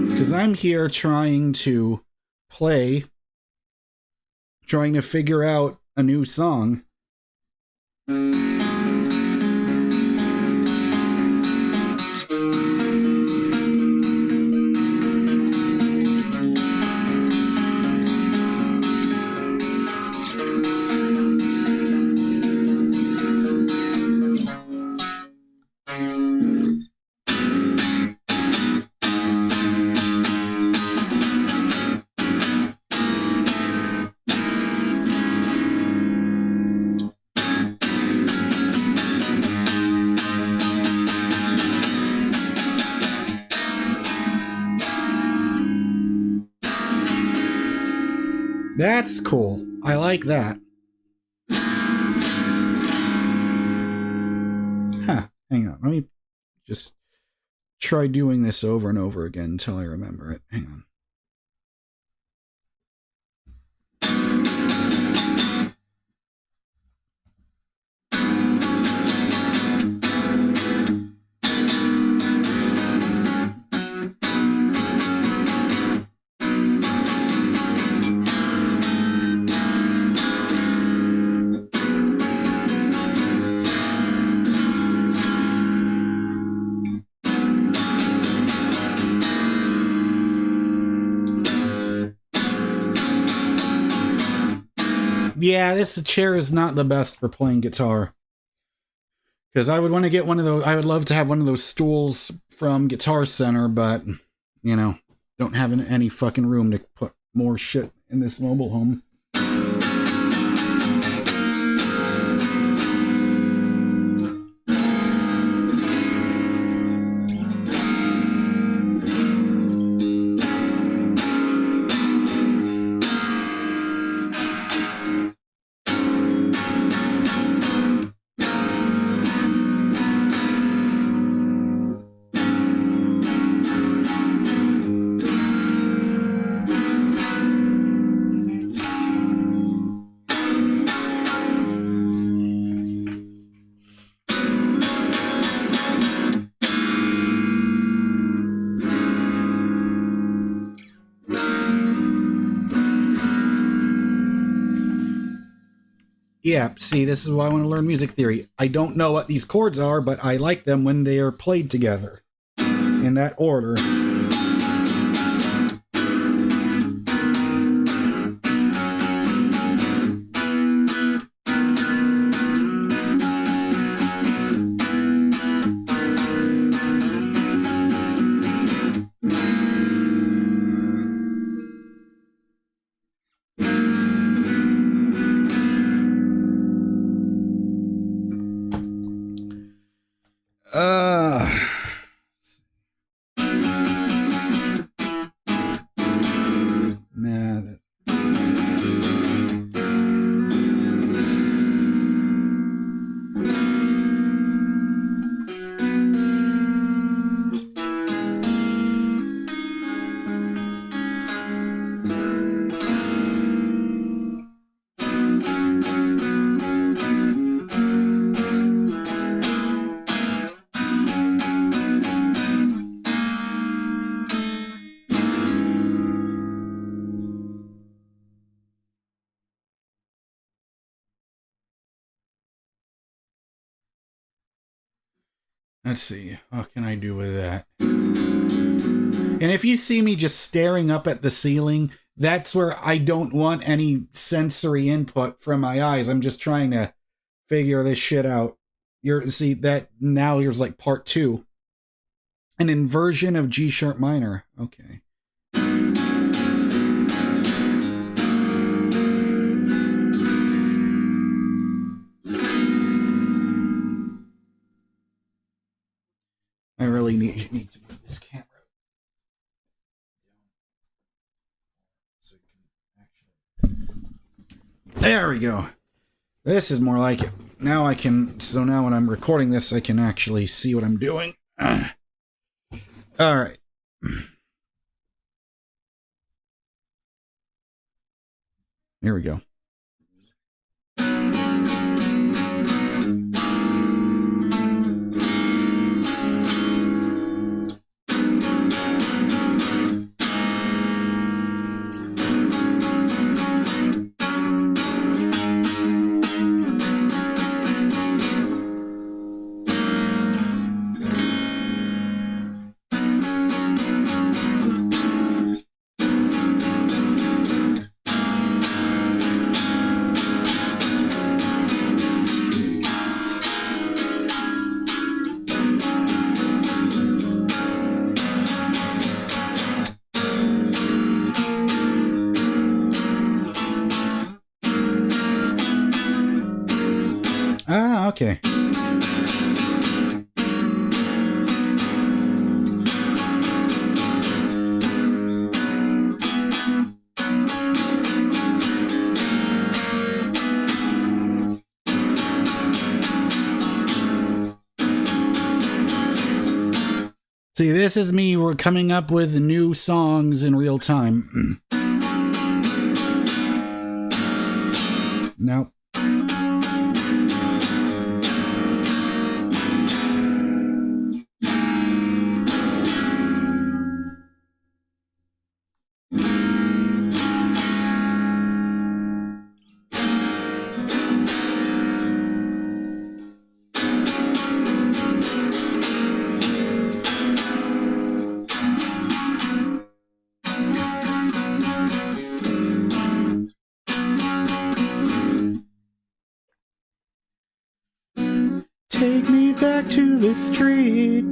Because I'm here trying to figure out a new song. That's cool. I like that. Huh. Hang on. Let me just try doing this over and over again until I remember it. Hang on. Yeah, this chair is not the best for playing guitar. Because I would want to get one of those. I would love to have one of those stools from Guitar Center, but, you know, don't have any fucking room to put more shit in this mobile home. Yeah, see, this is why I want to learn music theory. I don't know what these chords are, but I like them when they are played together in that order. Let's see, what can I do with that? And if you see me just staring up at the ceiling, that's where I don't want any sensory input from my eyes. I'm just trying to figure this shit out. See that now here's like part 2. An inversion of G sharp minor. Okay. I really need to move this camera. There we go. This is more like it. Now I can, so now when I'm recording this, I can actually see what I'm doing. All right. Here we go. Ah, okay. See, this is me. We're coming up with new songs in real time. Nope. Take me back to the street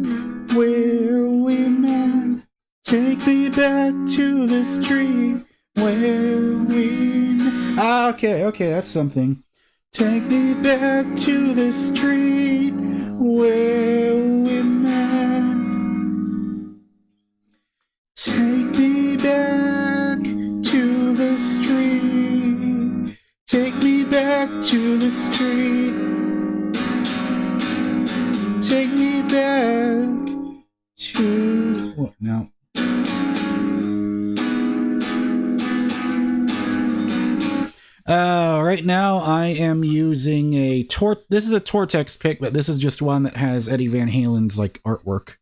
where we met. Take me back to the street where we met. Ah, okay, that's something. Take me back to the street where we met. Take me back to the street. Take me back to the street. Take me back to... What now? Right now I am using a this is a Tortex pick, but this is just one that has Eddie Van Halen's like artwork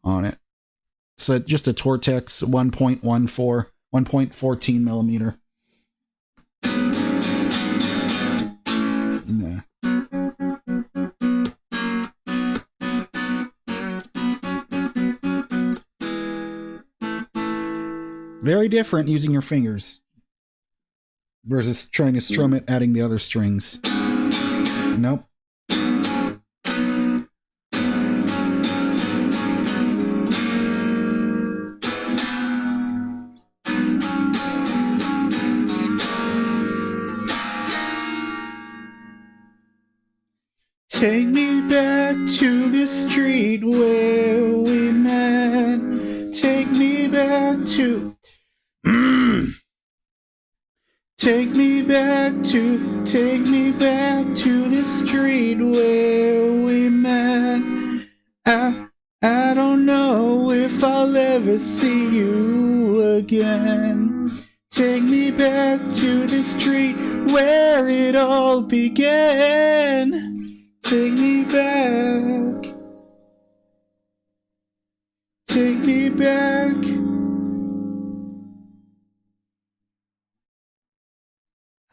on it. So just a Tortex 1.14 millimeter. Nah. Very different using your fingers versus trying to strum it, adding the other strings. Nope. Take me back to the street where we met. Take me back to... Take me back to the street where we met. I don't know if I'll ever see you again. Take me back to the street where it all began. Take me back. Take me back.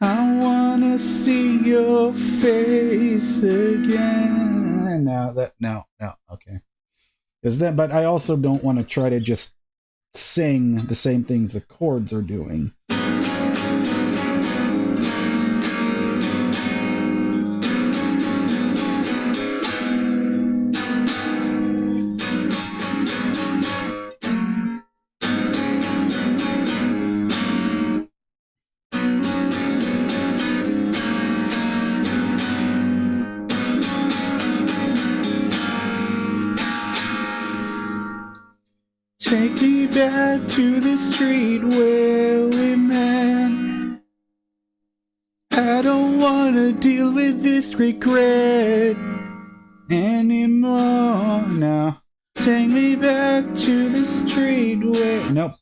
I wanna see your face again. No, okay. But I also don't want to try to just sing the same things the chords are doing. Take me back to the street where we met. I don't wanna deal with this regret anymore. No. Take me back to the street where... Nope.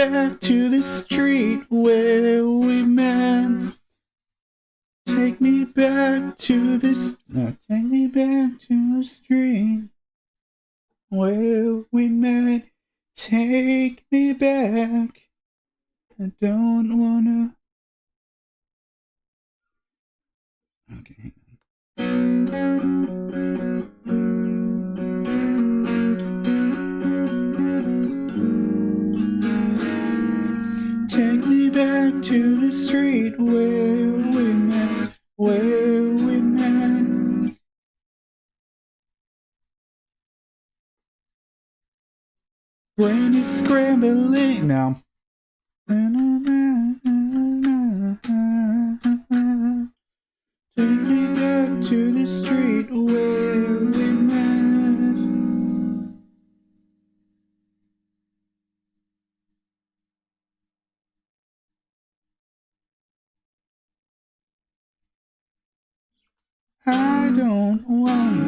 back to the street where we met. Take me back to this. No, take me back to the street where we met. Take me back. I don't wanna. Okay. Take me back to the street where we met, where we met. Brain is scrambling now. Take me back to the street where we met. I don't want.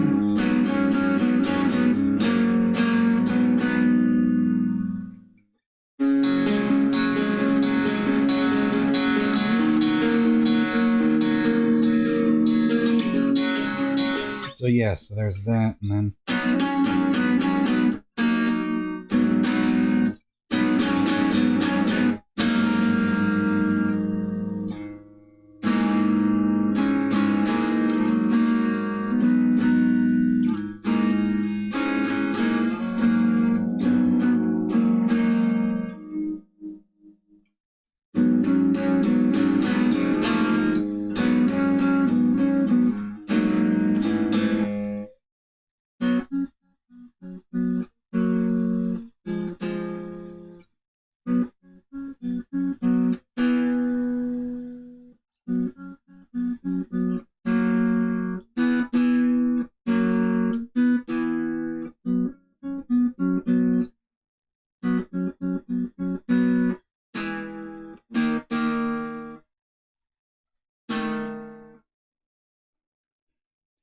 So yeah, so there's that, and then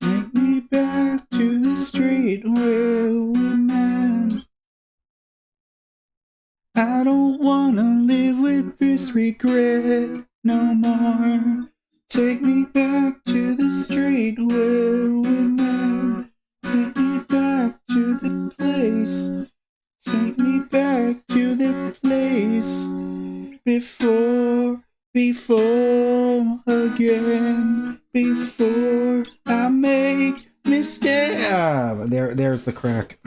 take me back to the street where we met. I don't wanna live with this regret no more. Take me back to the street where we met. Take me back to the place. Take me back to the place before again, before I make mistakes. There's the crack.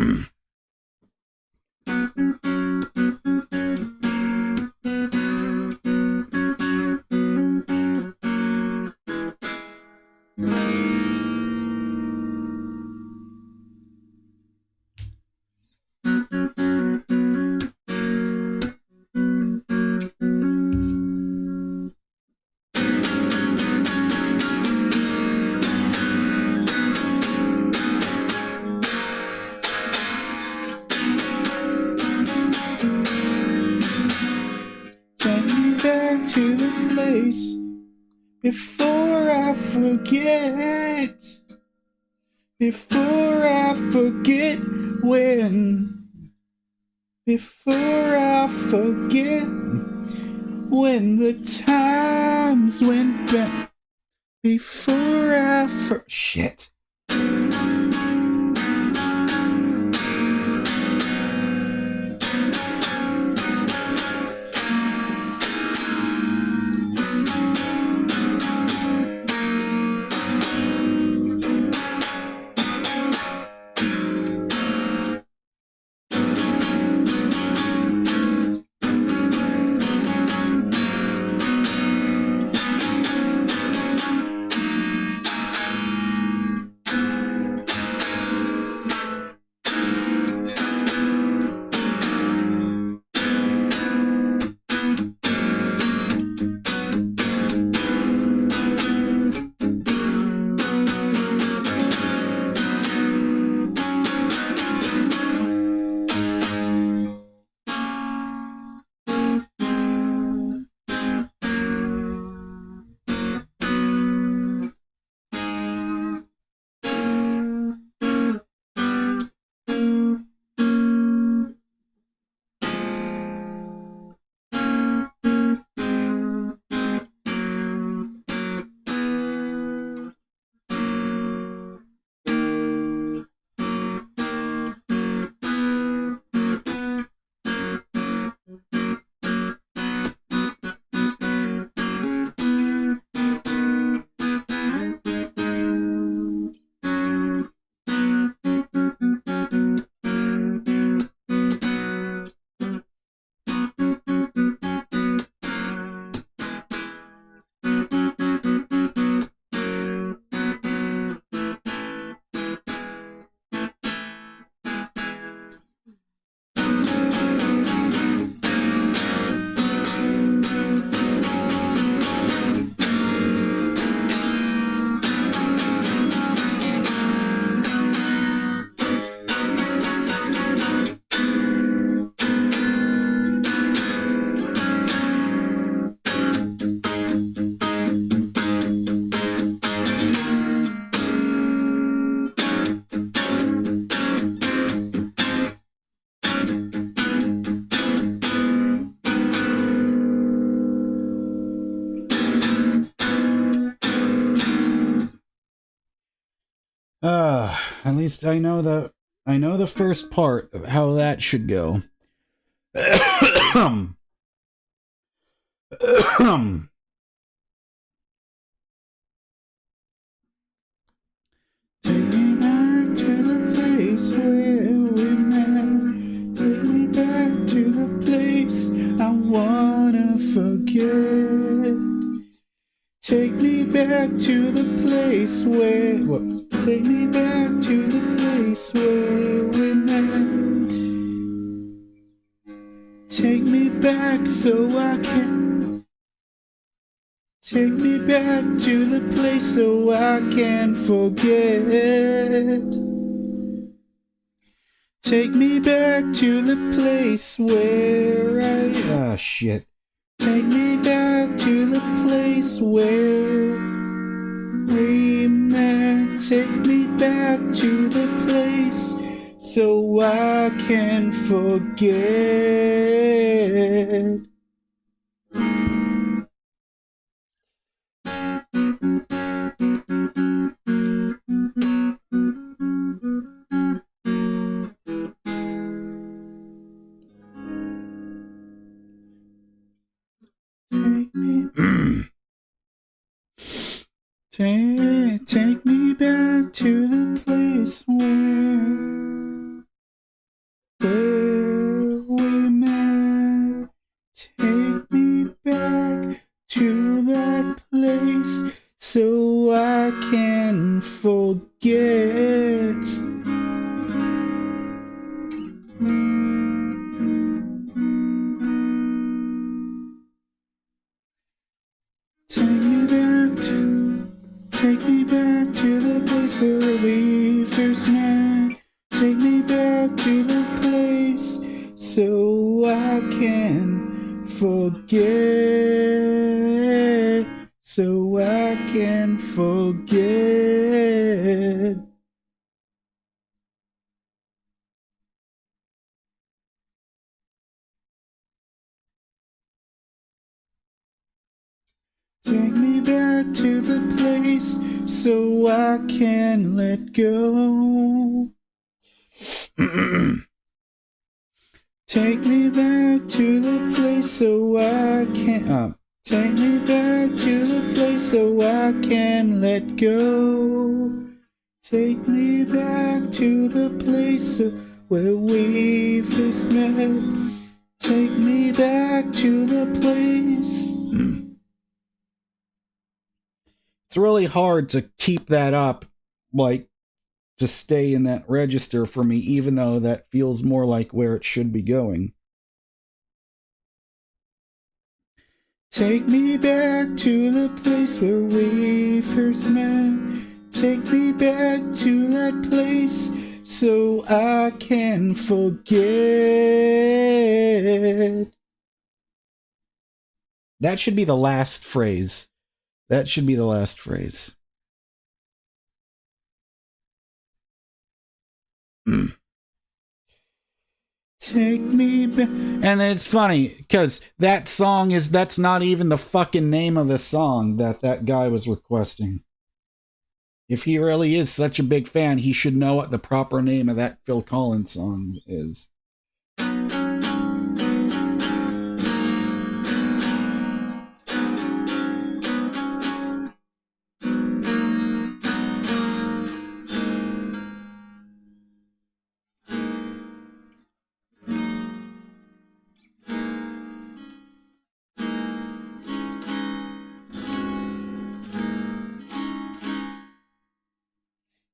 To the place before I forget, before I forget when, before I forget when the times went back, before I shit. At least I know the first part of how that should go. Take me back to the place where we met. Take me back to the place I wanna forget. Take me back to the place where. Take me back to the place where we met. Take me back so I can. Take me back to the place so I can forget. Take me back to the place where I. Shit. Take me back to the place where we met. Take me back to the place so I can forget. Take me back to the place where we met. Take me back to that place so I can forget. Take me back to the place where we first met. Take me back to the place so I can forget. So I can forget. Take me back to the place so I can let go. Take me back to the place so I can. Take me back to the place so I can let go. Take me back to the place where we first met. Take me back to the place. It's really hard to keep that up, like, to stay in that register for me, even though that feels more like where it should be going. Take me back to the place where we first met. Take me back to that place so I can forget. That should be the last phrase. That should be the last phrase. Take me back. And it's funny, because that song that's not even the fucking name of the song that guy was requesting. If he really is such a big fan, he should know what the proper name of that Phil Collins song is.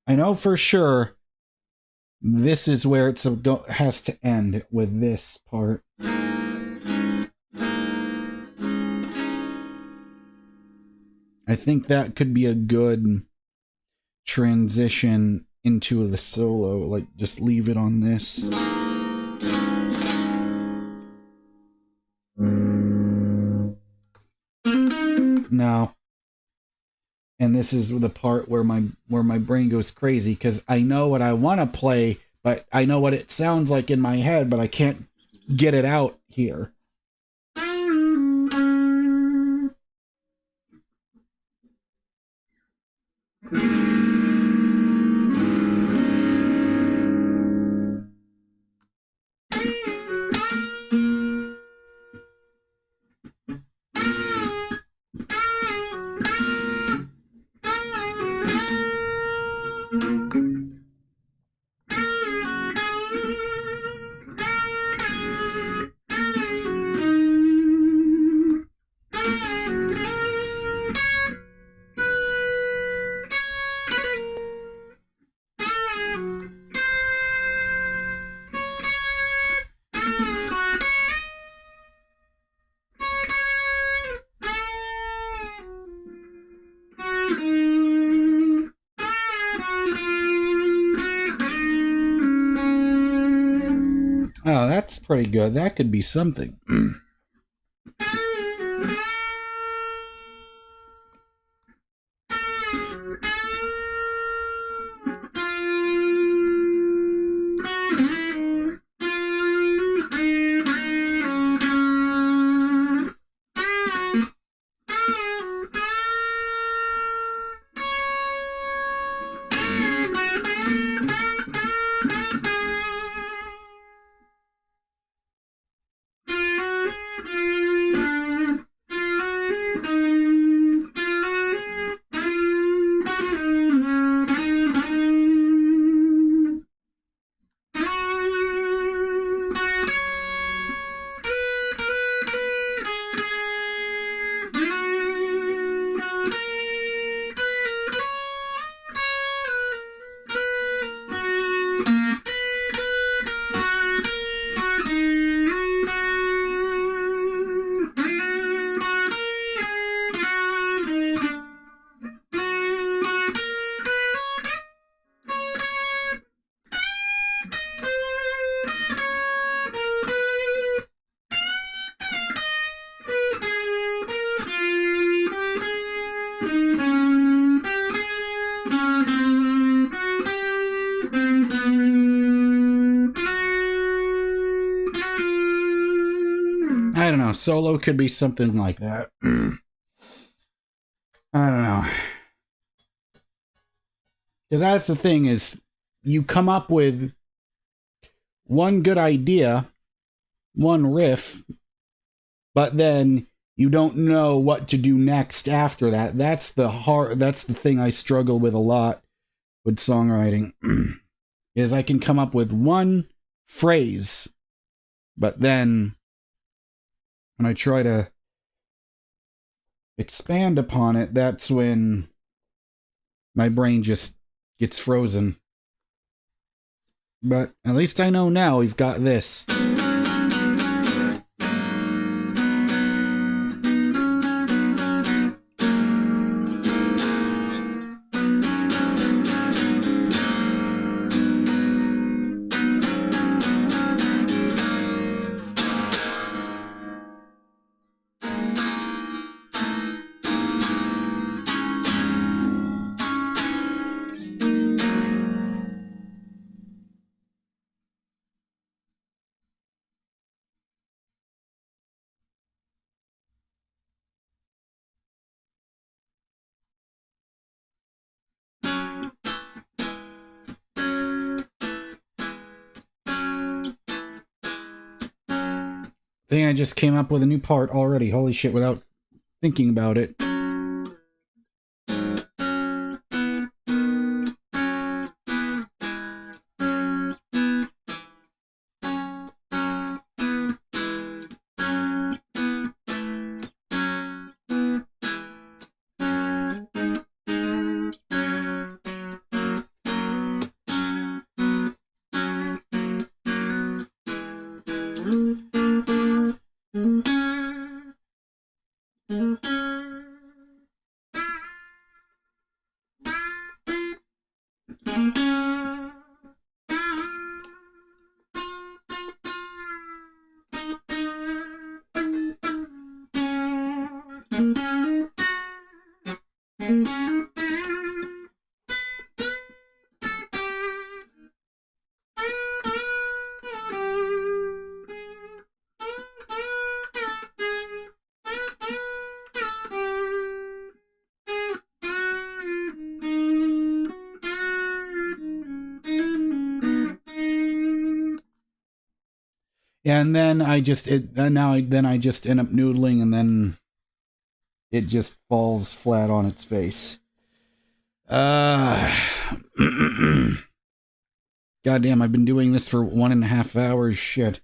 I know for sure this is where it has to end, with this part. I think that could be a good transition into the solo, like just leave it on this. Now, and this is the part where my brain goes crazy, because I know what I want to play, but I know what it sounds like in my head, but I can't get it out here. Oh, that's pretty good. That could be something. I don't know. Solo could be something like that. I don't know. Because that's the thing is, you come up with one good idea, one riff, but then you don't know what to do next after that. That's the thing I struggle with a lot with songwriting. Is I can come up with one phrase, but then when I try to expand upon it, that's when my brain just gets frozen. But at least I know now we've got this. I think I just came up with a new part already. Holy shit, without thinking about it. And then I just end up noodling, and then it just falls flat on its face. Goddamn, I've been doing this for 1.5 hours. Shit.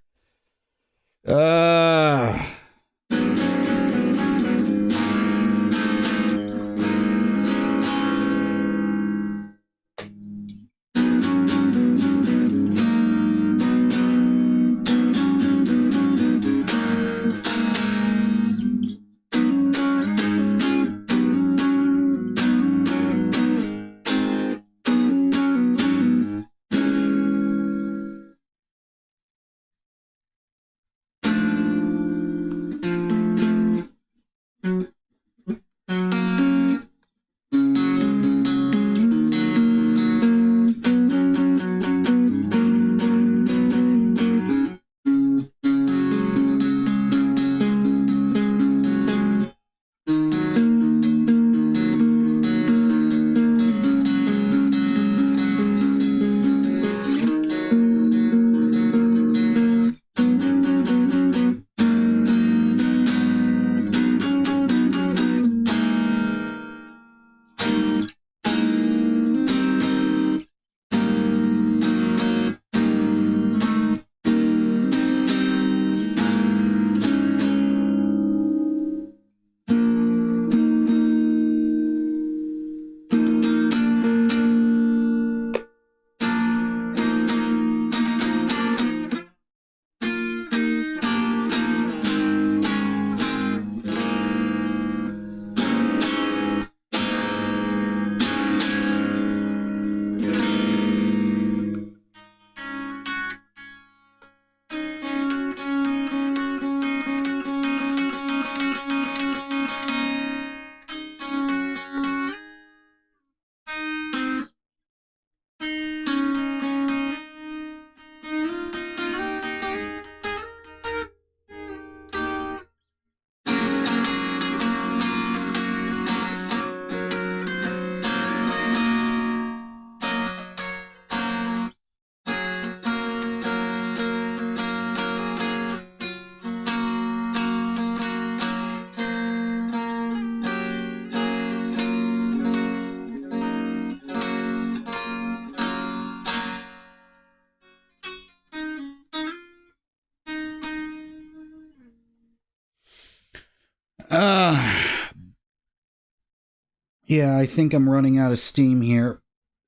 Yeah, I think I'm running out of steam here.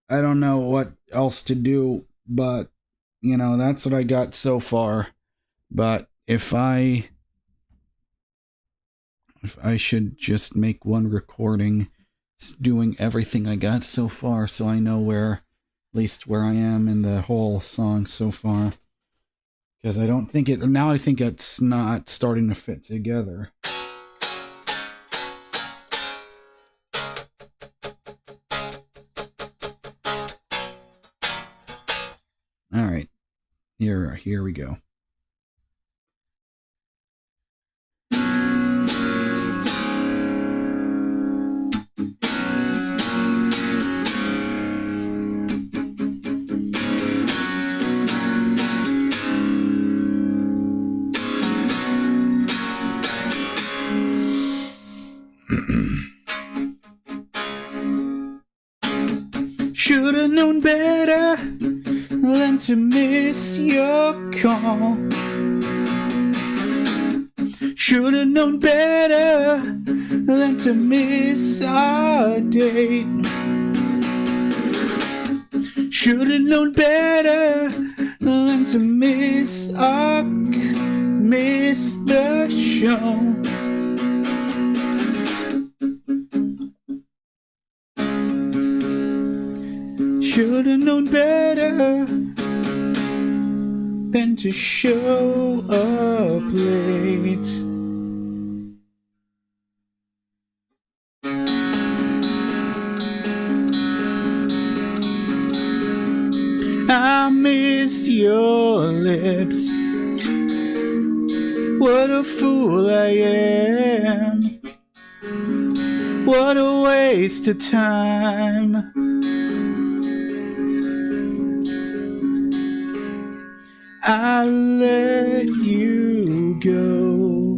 I don't know what else to do, but you know, that's what I got so far. But if I should just make one recording doing everything I got so far so I know where, at least where I am in the whole song so far. Because I don't think it, now I think it's not starting to fit together. All right, here we go. Should've known better than to miss your call. Should've known better than to miss our date. Should've known better than to miss the show. Should've known better than to show up late. I missed your lips. What a fool I am. What a waste of time. I let you go.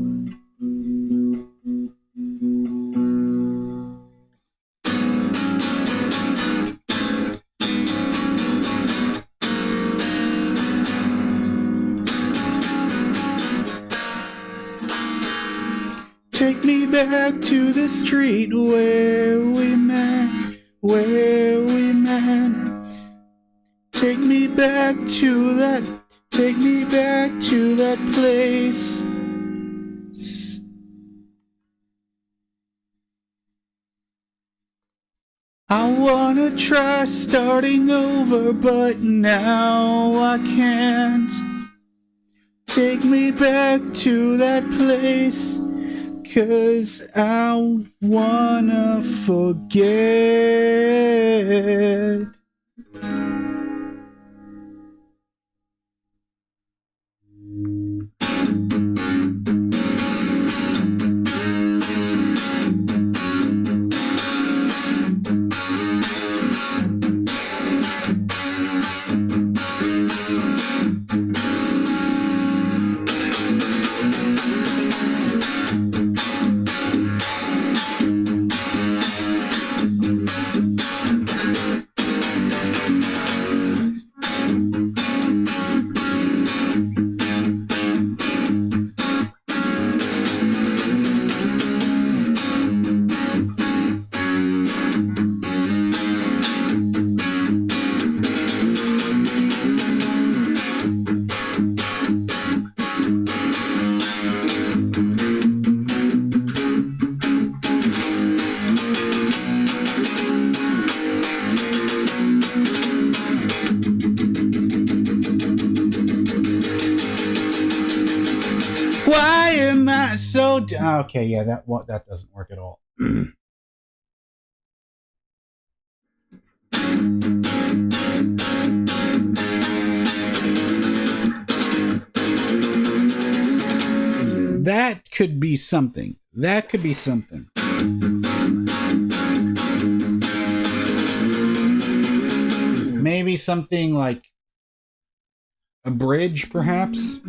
Take me back to the street where we met, Take me back to that place. I wanna try starting over, but now I can't. Take me back to that place, 'cause I wanna forget. Why am I so okay, yeah, that doesn't work at all. That could be something. That could be something. Maybe something like a bridge, perhaps.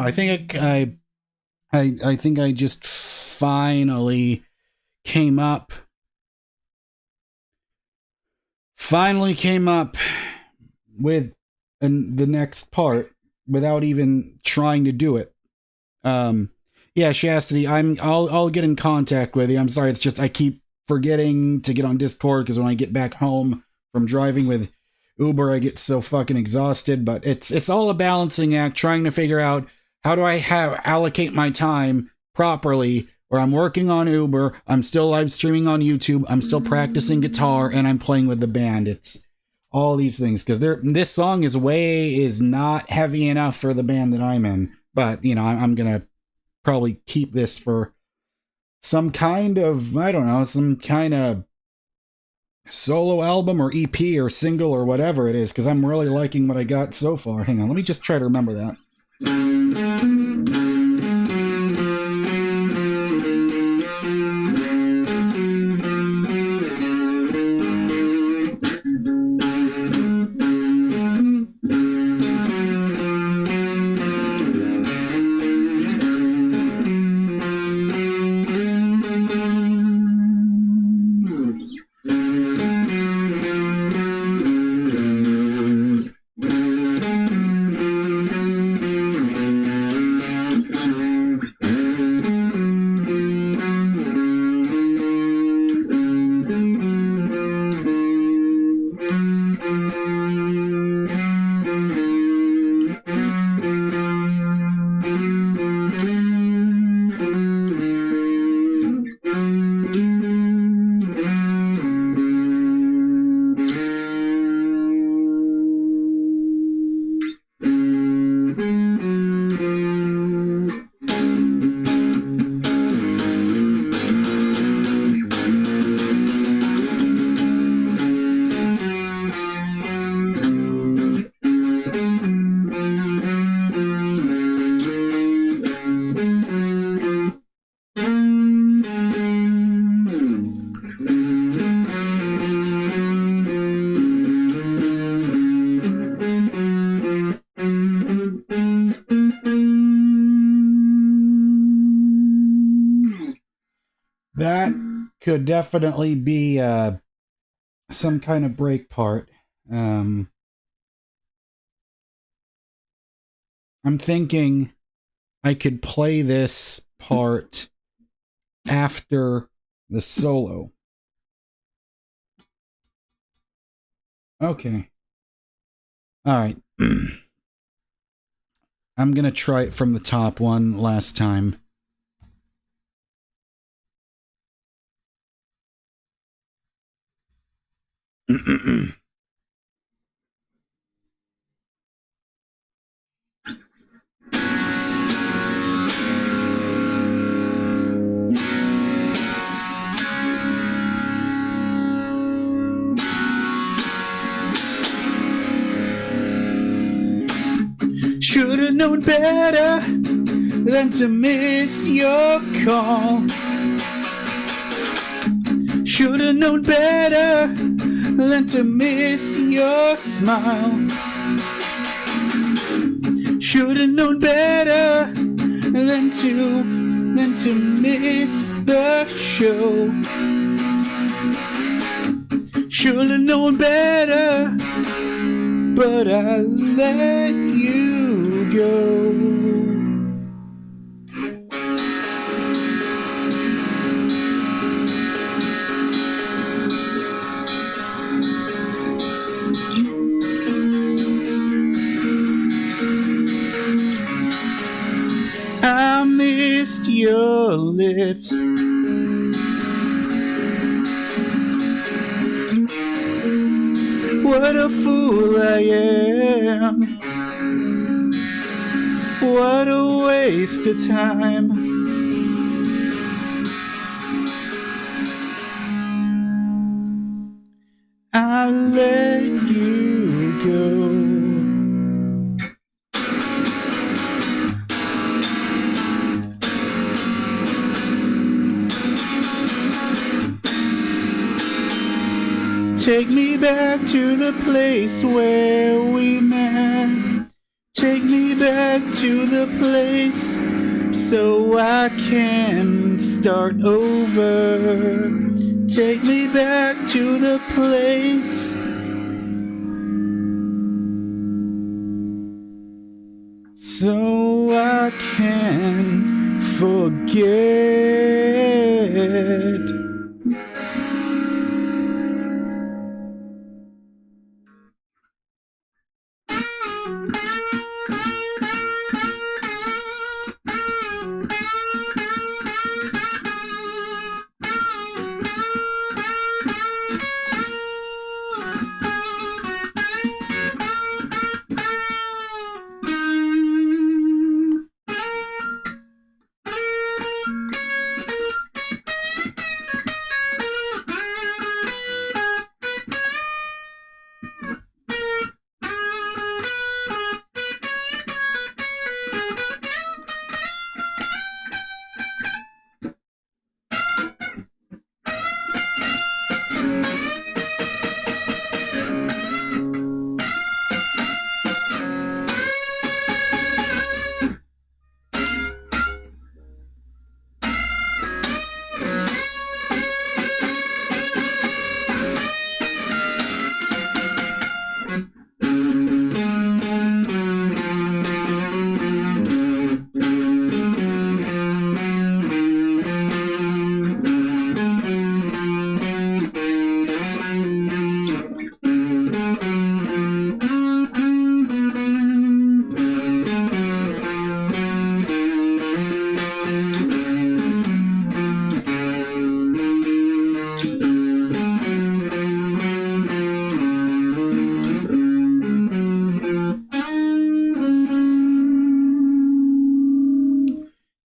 I think I think I just finally came up with the next part without even trying to do it. Yeah, Chastity, I'll get in contact with you. I'm sorry, it's just I keep forgetting to get on Discord because when I get back home from driving with Uber, I get so fucking exhausted. But it's all a balancing act, trying to figure out how do I allocate my time properly, where I'm working on Uber, I'm still live streaming on YouTube, I'm still practicing guitar, and I'm playing with the band. It's all these things because this song is not heavy enough for the band that I'm in. But you know, I'm gonna probably keep this for some kind of, I don't know, some kind of solo album or EP or single or whatever it is, because I'm really liking what I got so far. Hang on, let me just try to remember that. That could definitely be some kind of break part. I'm thinking I could play this part after the solo. Okay. All right. I'm going to try it from the top one last time. Should've known better than to miss your call. Should've known better than to miss your smile. Should've known better than to miss the show. Should've known better, but I let you go. I missed your lips. What a fool I am. What a waste of time. I let you go. Take me back to the place where we met. Take me back to the place so I can start over. Take me back to the place so I can forget.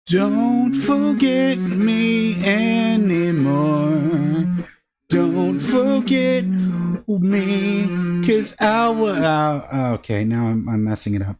Don't forget me anymore. Don't forget me, 'cause I will. Okay, now I'm messing it up.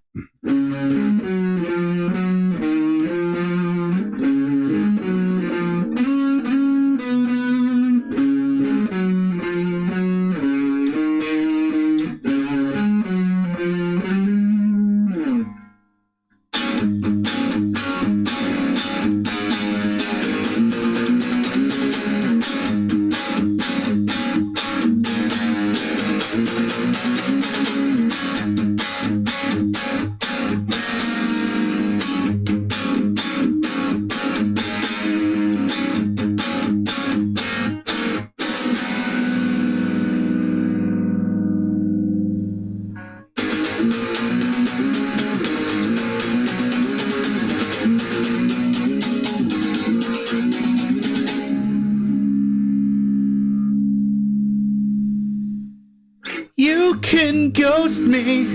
You can ghost me,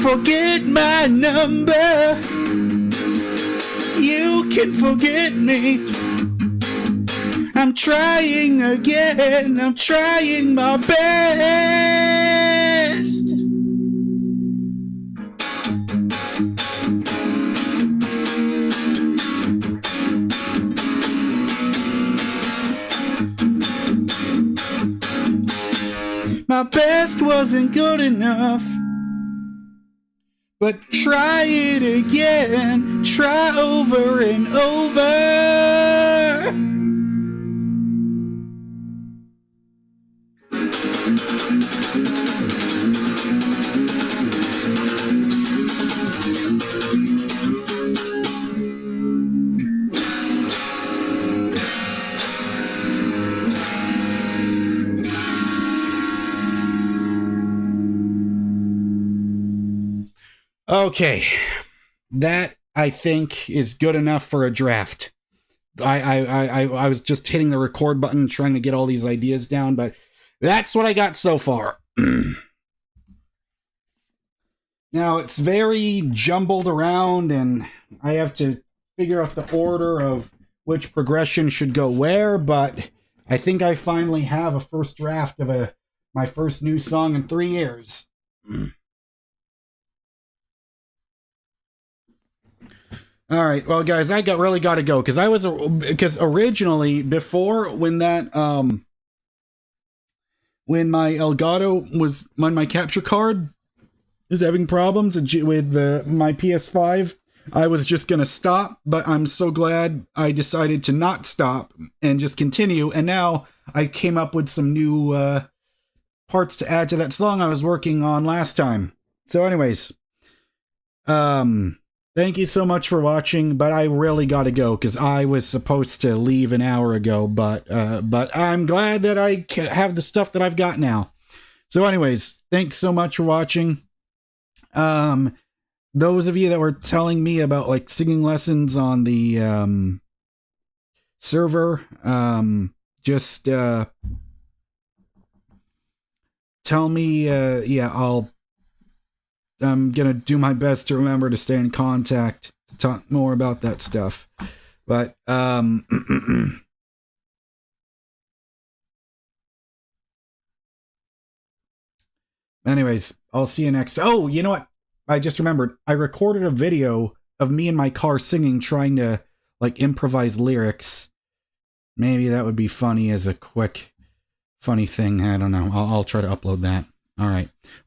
forget my number. You can forget me. I'm trying again, I'm trying my best. My best wasn't good enough, but try it again, try over and over. Okay, that I think is good enough for a draft. I was just hitting the record button trying to get all these ideas down, but that's what I got so far. Now it's very jumbled around, and I have to figure out the order of which progression should go where, but I think I finally have a first draft of my first new song in 3 years. All right, well, guys, I really got to go because originally before when my Elgato was on my capture card is having problems with my PS5. I was just going to stop, but I'm so glad I decided to not stop and just continue. And now I came up with some new parts to add to that song I was working on last time. So anyways, thank you so much for watching, but I really got to go because I was supposed to leave an hour ago, but I'm glad that I have the stuff that I've got now. So anyways, thanks so much for watching. Those of you that were telling me about like singing lessons on the server, just tell me, yeah, I'm gonna do my best to remember to stay in contact to talk more about that stuff. But anyways, I'll see you next. Oh, you know what? I just remembered. I recorded a video of me in my car singing, trying to like improvise lyrics. Maybe that would be funny as a quick, funny thing. I don't know. I'll try to upload that. All right.